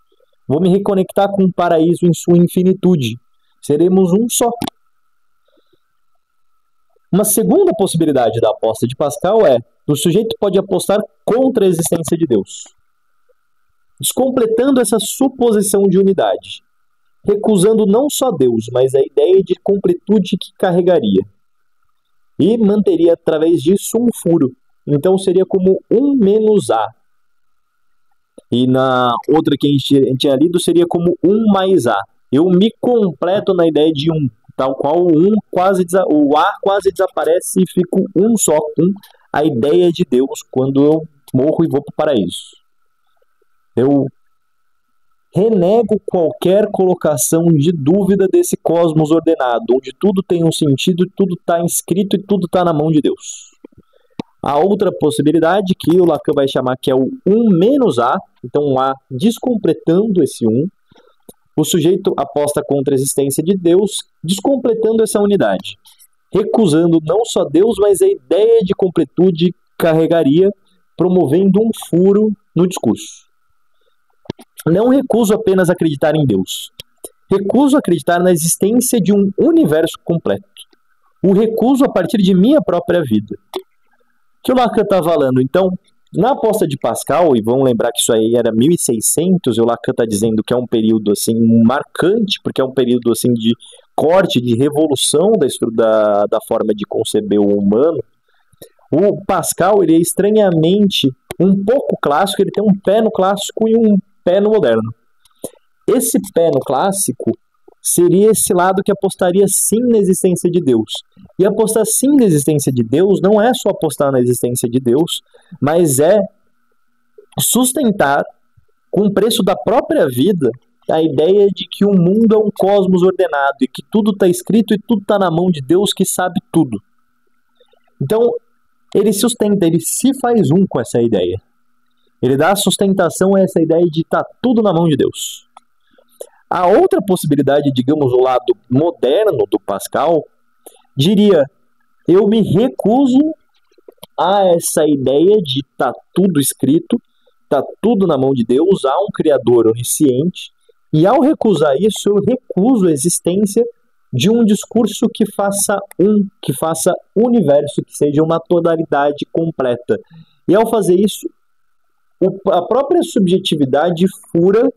Vou me reconectar com o paraíso em sua infinitude. Seremos um só. Uma segunda possibilidade da aposta de Pascal é: o sujeito pode apostar contra a existência de Deus, descompletando essa suposição de unidade, recusando não só Deus, mas a ideia de completude que carregaria, e manteria através disso um furo. Então seria como 1 menos A. E na outra que a gente tinha lido seria como 1 mais A. Eu me completo na ideia de 1, tal qual o A quase desaparece e fico um só com a ideia de Deus quando eu morro e vou para o paraíso. Eu renego qualquer colocação de dúvida desse cosmos ordenado, onde tudo tem um sentido, tudo está inscrito e tudo está na mão de Deus. A outra possibilidade, que o Lacan vai chamar que é o 1 menos A, então um A descompletando esse 1, o sujeito aposta contra a existência de Deus, descompletando essa unidade, recusando não só Deus, mas a ideia de completude carregaria, promovendo um furo no discurso. Não recuso apenas acreditar em Deus. Recuso acreditar na existência de um universo completo. O recuso a partir de minha própria vida. O que o Lacan está falando? Então, na aposta de Pascal, e vamos lembrar que isso aí era 1600, e o Lacan está dizendo que é um período assim marcante, porque é um período assim de corte, de revolução da forma de conceber o humano. O Pascal, ele é estranhamente um pouco clássico, ele tem um pé no clássico e um pé no moderno. Esse pé no clássico seria esse lado que apostaria sim na existência de Deus. E apostar sim na existência de Deus não é só apostar na existência de Deus, mas é sustentar, com o preço da própria vida, a ideia de que o mundo é um cosmos ordenado e que tudo está escrito e tudo está na mão de Deus que sabe tudo. Então, ele sustenta, ele se faz um com essa ideia. Ele dá sustentação a essa ideia de estar tudo na mão de Deus. A outra possibilidade, digamos, o lado moderno do Pascal, diria: eu me recuso a essa ideia de estar tudo escrito, está tudo na mão de Deus, há um Criador onisciente, e ao recusar isso, eu recuso a existência de um discurso que faça universo, que seja uma totalidade completa. E ao fazer isso, a própria subjetividade fura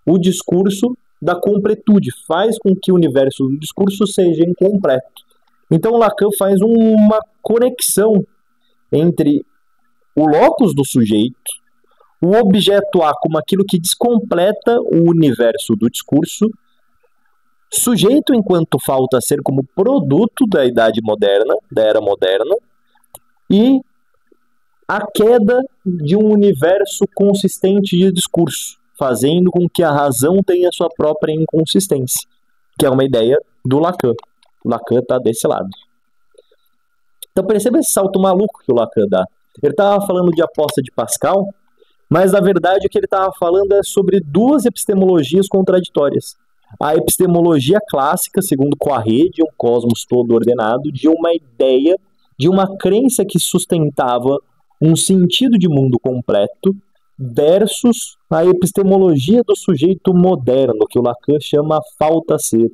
o discurso da completude, faz com que o universo do discurso seja incompleto. Então Lacan faz uma conexão entre o locus do sujeito, o objeto A como aquilo que descompleta o universo do discurso, sujeito enquanto falta ser como produto da idade moderna, da era moderna, e a queda de um universo consistente de discurso, fazendo com que a razão tenha sua própria inconsistência, que é uma ideia do Lacan. O Lacan está desse lado. Então perceba esse salto maluco que o Lacan dá. Ele estava falando de aposta de Pascal, mas na verdade o que ele estava falando é sobre duas epistemologias contraditórias. A epistemologia clássica, segundo Poiré, de um cosmos todo ordenado, de uma ideia, de uma crença que sustentava um sentido de mundo completo, versus a epistemologia do sujeito moderno, que o Lacan chama falta-ser,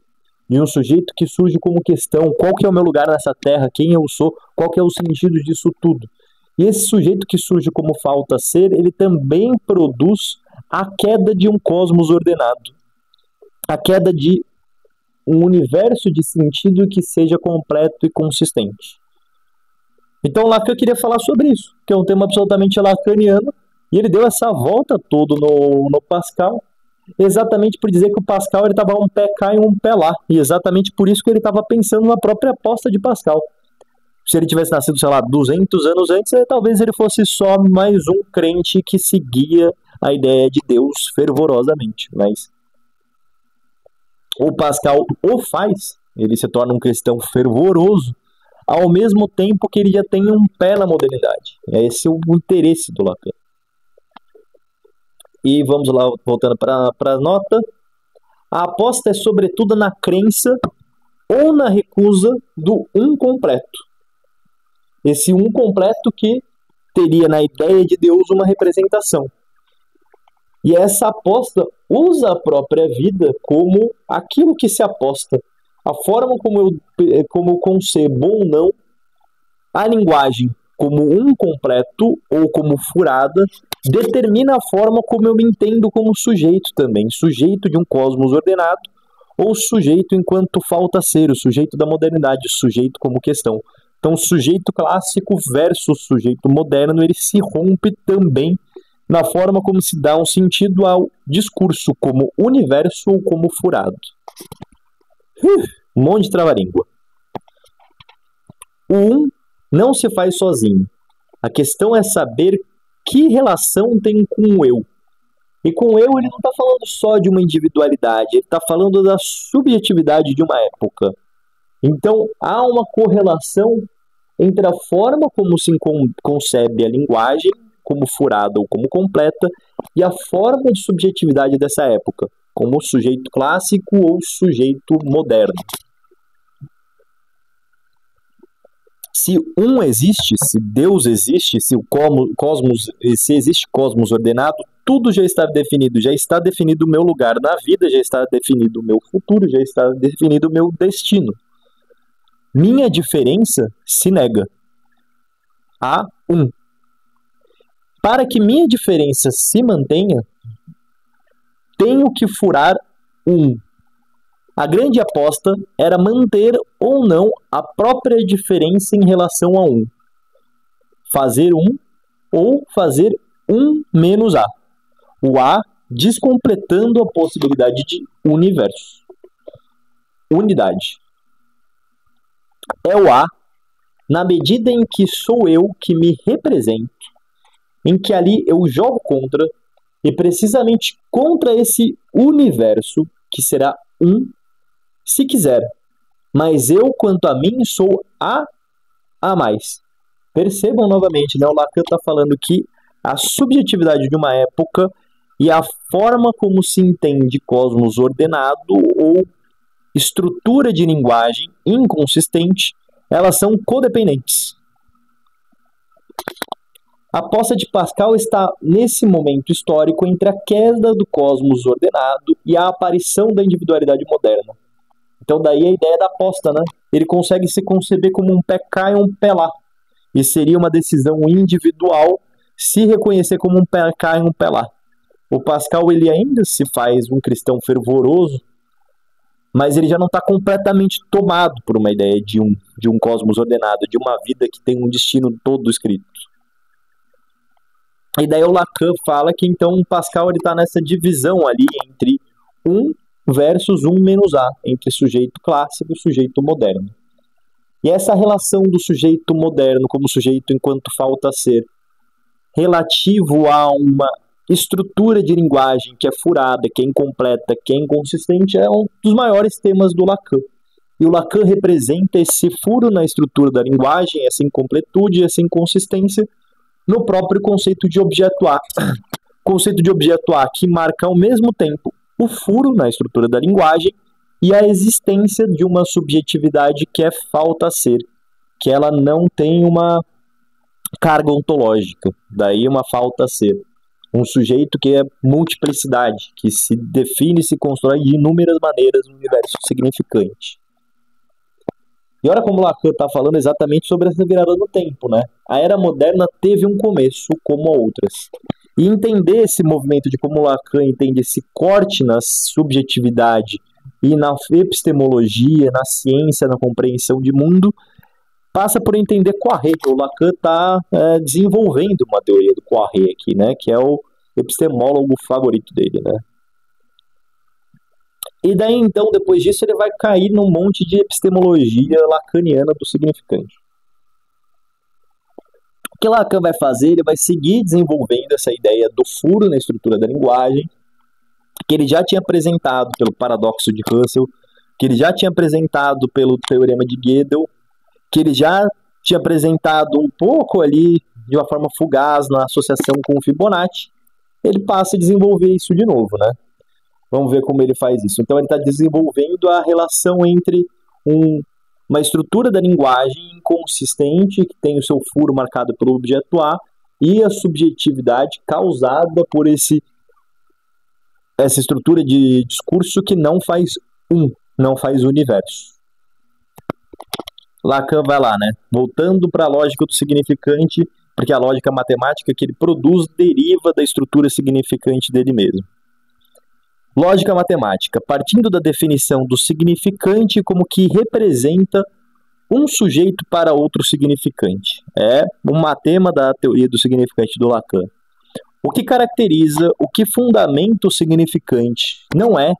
de um sujeito que surge como questão: qual que é o meu lugar nessa terra, quem eu sou, qual que é o sentido disso tudo. E esse sujeito que surge como falta-ser, ele também produz a queda de um cosmos ordenado, a queda de um universo de sentido que seja completo e consistente. Então Lacan queria falar sobre isso, que é um tema absolutamente lacaniano, e ele deu essa volta toda no Pascal, exatamente por dizer que o Pascal estava um pé cá e um pé lá, e exatamente por isso que ele estava pensando na própria aposta de Pascal. Se ele tivesse nascido, sei lá, 200 anos antes, talvez ele fosse só mais um crente que seguia a ideia de Deus fervorosamente, mas o Pascal o faz, ele se torna um cristão fervoroso, ao mesmo tempo que ele já tem um pé na modernidade. Esse é o interesse do Lacan. E vamos lá, voltando para a nota. A aposta é sobretudo na crença ou na recusa do um completo. Esse um completo que teria na ideia de Deus uma representação. E essa aposta usa a própria vida como aquilo que se aposta. A forma como eu concebo ou não a linguagem como um completo ou como furada determina a forma como eu me entendo como sujeito também. Sujeito de um cosmos ordenado ou sujeito enquanto falta ser, o sujeito da modernidade, o sujeito como questão. Então, o sujeito clássico versus sujeito moderno, ele se rompe também na forma como se dá um sentido ao discurso como universo ou como furado. Um monte de trava-língua. O um não se faz sozinho. A questão é saber que relação tem com o eu. E com o eu ele não está falando só de uma individualidade, ele está falando da subjetividade de uma época. Então, há uma correlação entre a forma como se concebe a linguagem, como furada ou como completa, e a forma de subjetividade dessa época, como sujeito clássico ou sujeito moderno. Se um existe, se Deus existe, se o cosmos, se existe cosmos ordenado, tudo já está definido o meu lugar na vida, já está definido o meu futuro, já está definido o meu destino. Minha diferença se nega a um. Para que minha diferença se mantenha, tenho que furar um. A grande aposta era manter ou não a própria diferença em relação a um. Fazer um ou fazer um menos A. O A descompletando a possibilidade de universo. Unidade. É o A, na medida em que sou eu que me represento, em que ali eu jogo contra, e precisamente contra esse universo, que será um, se quiser. Mas eu, quanto a mim, sou a mais. Percebam novamente, né? O Lacan está falando que a subjetividade de uma época e a forma como se entende cosmos ordenado ou estrutura de linguagem inconsistente, elas são codependentes. A aposta de Pascal está nesse momento histórico entre a queda do cosmos ordenado e a aparição da individualidade moderna. Então daí a ideia da aposta, né? Ele consegue se conceber como um pé cá e um pé lá. E seria uma decisão individual se reconhecer como um pé cá e um pé lá. O Pascal ele ainda se faz um cristão fervoroso, mas ele já não está completamente tomado por uma ideia de um cosmos ordenado, de uma vida que tem um destino todo escrito. E daí o Lacan fala que então o Pascal está nessa divisão ali entre um versus um menos A, entre sujeito clássico e sujeito moderno. E essa relação do sujeito moderno como sujeito enquanto falta ser, relativo a uma estrutura de linguagem que é furada, que é incompleta, que é inconsistente, é um dos maiores temas do Lacan. E o Lacan representa esse furo na estrutura da linguagem, essa incompletude, essa inconsistência, no próprio conceito de objeto A. Conceito de objeto A que marca ao mesmo tempo o furo na estrutura da linguagem e a existência de uma subjetividade que é falta ser, que ela não tem uma carga ontológica, daí uma falta ser. Um sujeito que é multiplicidade, que se define e se constrói de inúmeras maneiras no universo significante. E olha como Lacan está falando exatamente sobre essa virada no tempo, né? A era moderna teve um começo como outras. E entender esse movimento de como Lacan entende esse corte na subjetividade e na epistemologia, na ciência, na compreensão de mundo, passa por entender Poiré. O Lacan está desenvolvendo uma teoria do Poiré aqui, né? Que é o epistemólogo favorito dele, né? E daí, então, depois disso, ele vai cair num monte de epistemologia lacaniana do significante. O que Lacan vai fazer? Ele vai seguir desenvolvendo essa ideia do furo na estrutura da linguagem, que ele já tinha apresentado pelo paradoxo de Russell, que ele já tinha apresentado pelo teorema de Gödel, que ele já tinha apresentado um pouco ali, de uma forma fugaz, na associação com o Fibonacci. Ele passa a desenvolver isso de novo, né? Vamos ver como ele faz isso. Então ele está desenvolvendo a relação entre uma estrutura da linguagem inconsistente, que tem o seu furo marcado pelo objeto A, e a subjetividade causada por essa estrutura de discurso que não faz não faz universo. Lacan vai lá, né? Voltando para a lógica do significante, porque a lógica matemática que ele produz deriva da estrutura significante dele mesmo. Lógica matemática, partindo da definição do significante como que representa um sujeito para outro significante. É um matema da teoria do significante do Lacan. O que caracteriza, o que fundamenta o significante não é,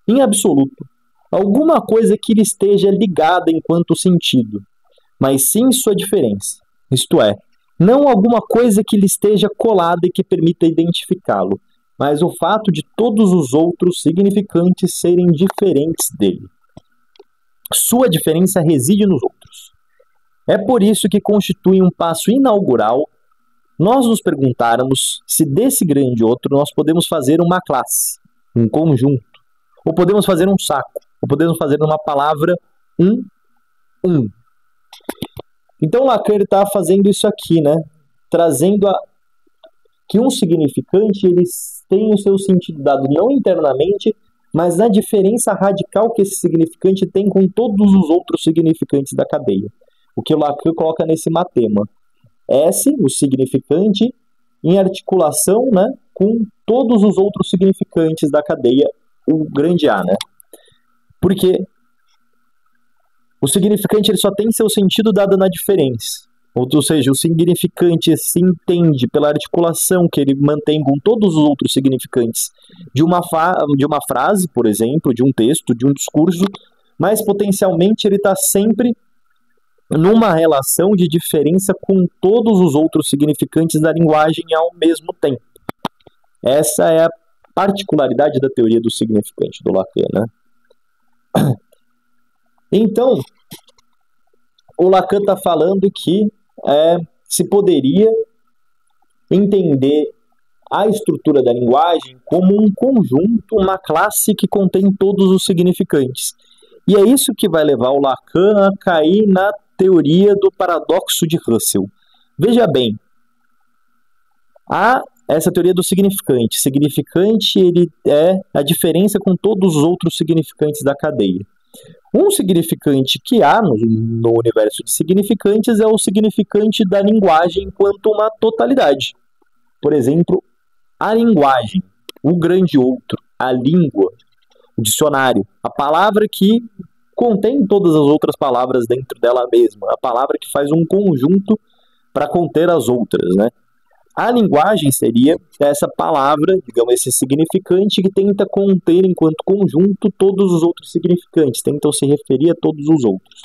em absoluto, alguma coisa que lhe esteja ligada enquanto sentido, mas sim sua diferença, isto é, não alguma coisa que lhe esteja colada e que permita identificá-lo, mas o fato de todos os outros significantes serem diferentes dele. Sua diferença reside nos outros. É por isso que constitui um passo inaugural nós nos perguntarmos se desse grande outro nós podemos fazer uma classe, um conjunto, ou podemos fazer um saco, ou podemos fazer uma palavra um. Então Lacan está fazendo isso aqui, né? Trazendo que um significante ele tem o seu sentido dado não internamente, mas na diferença radical que esse significante tem com todos os outros significantes da cadeia. O que o Lacan coloca nesse matema. S, o significante, em articulação, né, com todos os outros significantes da cadeia, o grande A, né? Porque o significante ele só tem seu sentido dado na diferença. Ou seja, o significante se entende pela articulação que ele mantém com todos os outros significantes de uma frase, por exemplo, de um texto, de um discurso, mas potencialmente ele está sempre numa relação de diferença com todos os outros significantes da linguagem ao mesmo tempo. Essa é a particularidade da teoria do significante do Lacan, né? Então, o Lacan está falando que se poderia entender a estrutura da linguagem como um conjunto, uma classe que contém todos os significantes. E é isso que vai levar o Lacan a cair na teoria do paradoxo de Russell. Veja bem, há essa teoria do significante. Significante ele é a diferença com todos os outros significantes da cadeia. Um significante que há no universo de significantes é o significante da linguagem enquanto uma totalidade. Por exemplo, a linguagem, o grande outro, a língua, o dicionário, a palavra que contém todas as outras palavras dentro dela mesma, a palavra que faz um conjunto para conter as outras, né? A linguagem seria essa palavra, digamos, esse significante que tenta conter enquanto conjunto todos os outros significantes, tentam se referir a todos os outros.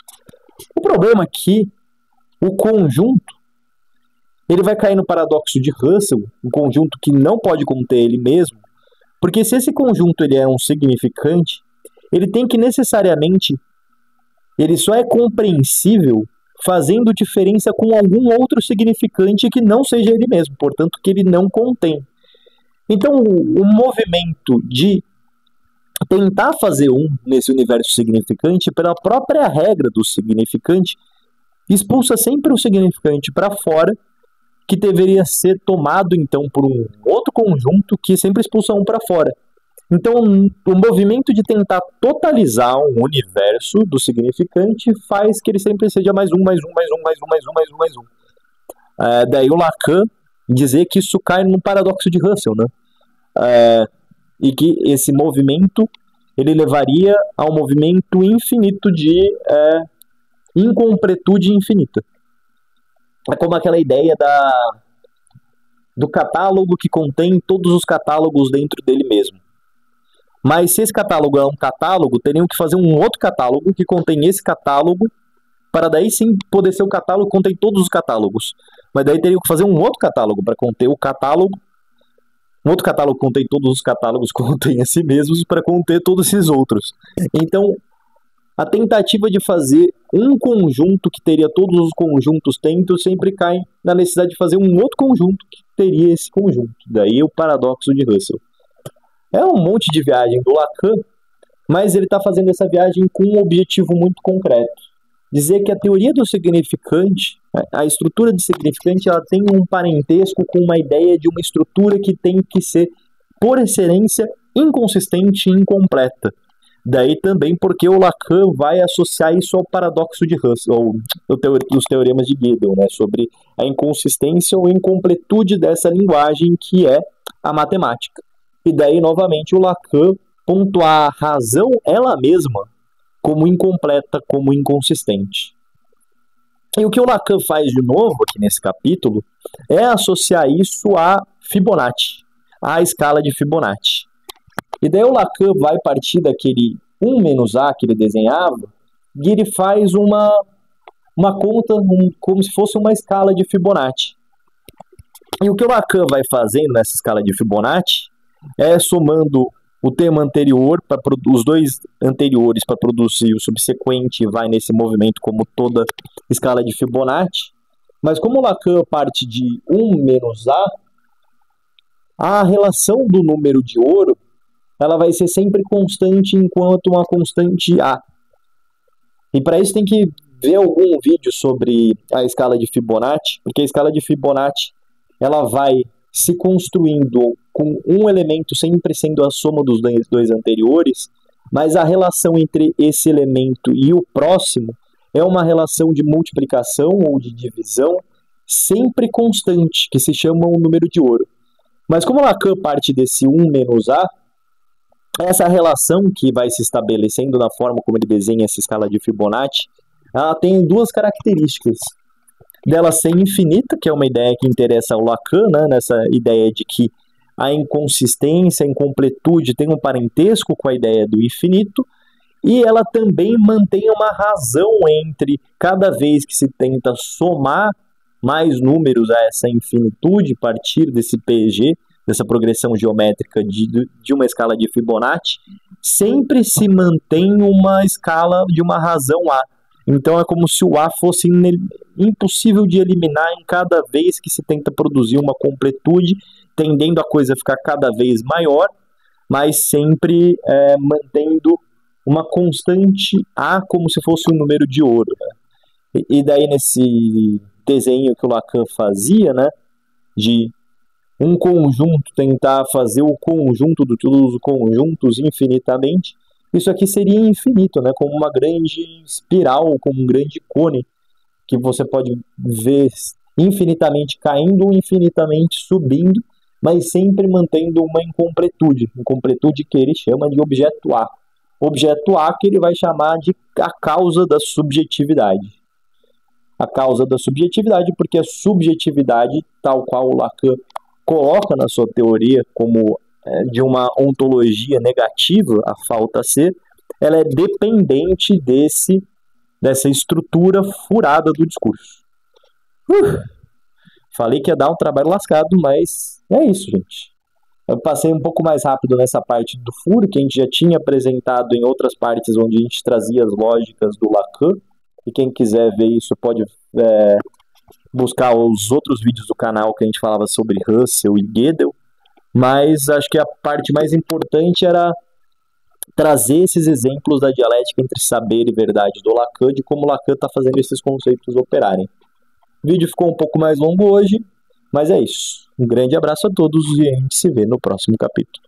O problema é que o conjunto ele vai cair no paradoxo de Russell, um conjunto que não pode conter ele mesmo, porque se esse conjunto ele é um significante, ele tem que necessariamente, ele só é compreensível fazendo diferença com algum outro significante que não seja ele mesmo, portanto que ele não contém. Então o movimento de tentar fazer nesse universo significante, pela própria regra do significante, expulsa sempre o significante para fora, que deveria ser tomado então por um outro conjunto que sempre expulsa um para fora. Então, o movimento de tentar totalizar um universo do significante faz que ele sempre seja mais um. Daí o Lacan dizer que isso cai no paradoxo de Russell, né? E que esse movimento ele levaria ao movimento infinito de incompletude infinita. É como aquela ideia do catálogo que contém todos os catálogos dentro dele mesmo. Mas se esse catálogo é um catálogo, teriam que fazer um outro catálogo que contém esse catálogo, para daí sim poder ser o catálogo que contém todos os catálogos. Mas daí teriam que fazer um outro catálogo para conter o catálogo, um outro catálogo que contém todos os catálogos que contém a si mesmos para conter todos esses outros. Então, a tentativa de fazer um conjunto que teria todos os conjuntos dentro sempre cai na necessidade de fazer um outro conjunto que teria esse conjunto. Daí o paradoxo de Russell. É um monte de viagem do Lacan, mas ele está fazendo essa viagem com um objetivo muito concreto. dizer que a teoria do significante, a estrutura de significante, ela tem um parentesco com uma ideia de uma estrutura que tem que ser, por excelência, inconsistente e incompleta. Daí também porque o Lacan vai associar isso ao paradoxo de Russell, ou os teoremas de Gödel, né, sobre a inconsistência ou incompletude dessa linguagem que é a matemática. E daí, novamente, o Lacan pontuar a razão, ela mesma, como incompleta, como inconsistente. E o que o Lacan faz de novo aqui nesse capítulo é associar isso a Fibonacci, à escala de Fibonacci. E daí o Lacan vai partir daquele 1 menos A que ele desenhava, e ele faz uma conta como se fosse uma escala de Fibonacci. E o que o Lacan vai fazendo nessa escala de Fibonacci é somando o tema anterior, os dois anteriores para produzir o subsequente, vai nesse movimento como toda escala de Fibonacci. Mas como o Lacan parte de 1 menos a relação do número de ouro ela vai ser sempre constante enquanto uma constante A. E para isso tem que ver algum vídeo sobre a escala de Fibonacci, porque a escala de Fibonacci ela vai se construindo com um elemento sempre sendo a soma dos dois anteriores, mas a relação entre esse elemento e o próximo é uma relação de multiplicação ou de divisão sempre constante, que se chama um número de ouro. Mas como Lacan parte desse 1 menos A, essa relação que vai se estabelecendo na forma como ele desenha essa escala de Fibonacci, ela tem duas características. Dela ser infinita, que é uma ideia que interessa ao Lacan, né, nessa ideia de que a inconsistência, a incompletude tem um parentesco com a ideia do infinito, e ela também mantém uma razão entre cada vez que se tenta somar mais números a essa infinitude, a partir desse PG, dessa progressão geométrica de uma escala de Fibonacci, sempre se mantém uma escala de uma razão A. Então é como se o A fosse impossível de eliminar em cada vez que se tenta produzir uma completude, tendendo a coisa a ficar cada vez maior, mas sempre mantendo uma constante A como se fosse um número de ouro. Né? E daí nesse desenho que o Lacan fazia, né, de um conjunto, tentar fazer o conjunto de todos os conjuntos infinitamente, isso aqui seria infinito, né? Como uma grande espiral, como um grande cone, que você pode ver infinitamente caindo ou infinitamente subindo, mas sempre mantendo uma incompletude que ele chama de objeto A. Objeto A que ele vai chamar de a causa da subjetividade. A causa da subjetividade, porque a subjetividade, tal qual o Lacan coloca na sua teoria como de uma ontologia negativa, a falta ser, ela é dependente dessa estrutura furada do discurso. Falei que ia dar um trabalho lascado, mas é isso, gente. Eu passei um pouco mais rápido nessa parte do furo, que a gente já tinha apresentado em outras partes onde a gente trazia as lógicas do Lacan, e quem quiser ver isso pode buscar os outros vídeos do canal que a gente falava sobre Russell e Gödel, mas acho que a parte mais importante era trazer esses exemplos da dialética entre saber e verdade do Lacan, de como Lacan está fazendo esses conceitos operarem. O vídeo ficou um pouco mais longo hoje, mas é isso. Um grande abraço a todos e a gente se vê no próximo capítulo.